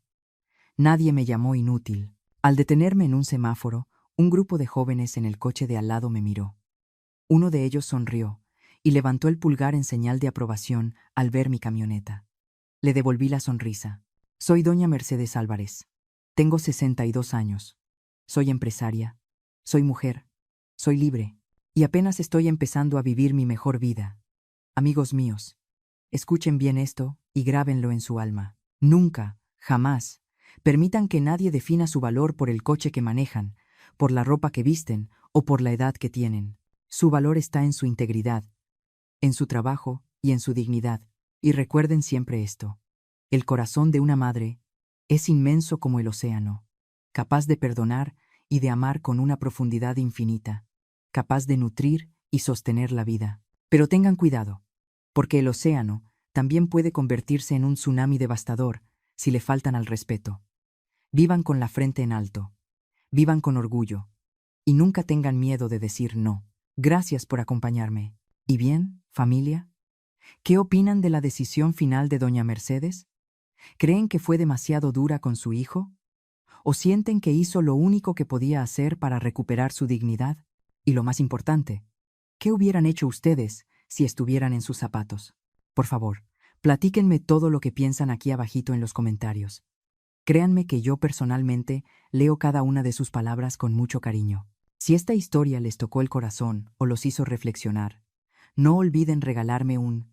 Nadie me llamó inútil. Al detenerme en un semáforo, un grupo de jóvenes en el coche de al lado me miró. Uno de ellos sonrió y levantó el pulgar en señal de aprobación al ver mi camioneta. Le devolví la sonrisa. Soy doña Mercedes Álvarez. Tengo 62 años. Soy empresaria. Soy mujer. Soy libre. Y apenas estoy empezando a vivir mi mejor vida. Amigos míos, escuchen bien esto y grábenlo en su alma. Nunca, jamás, permitan que nadie defina su valor por el coche que manejan, por la ropa que visten o por la edad que tienen. Su valor está en su integridad, en su trabajo y en su dignidad. Y recuerden siempre esto. El corazón de una madre es inmenso como el océano, capaz de perdonar y de amar con una profundidad infinita, capaz de nutrir y sostener la vida. Pero tengan cuidado, porque el océano también puede convertirse en un tsunami devastador si le faltan al respeto. Vivan con la frente en alto, vivan con orgullo, y nunca tengan miedo de decir no. Gracias por acompañarme. ¿Y bien, familia? ¿Qué opinan de la decisión final de doña Mercedes? ¿Creen que fue demasiado dura con su hijo? ¿O sienten que hizo lo único que podía hacer para recuperar su dignidad? Y lo más importante, ¿qué hubieran hecho ustedes si estuvieran en sus zapatos? Por favor, platíquenme todo lo que piensan aquí abajito en los comentarios. Créanme que yo personalmente leo cada una de sus palabras con mucho cariño. Si esta historia les tocó el corazón o los hizo reflexionar, no olviden regalarme un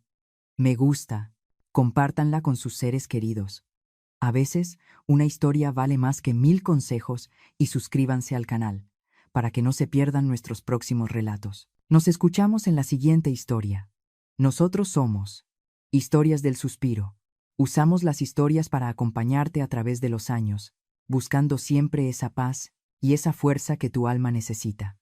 me gusta, compártanla con sus seres queridos. A veces, una historia vale más que 1000 consejos y suscríbanse al canal, para que no se pierdan nuestros próximos relatos. Nos escuchamos en la siguiente historia. Nosotros somos Historias del Suspiro. Usamos las historias para acompañarte a través de los años, buscando siempre esa paz y esa fuerza que tu alma necesita.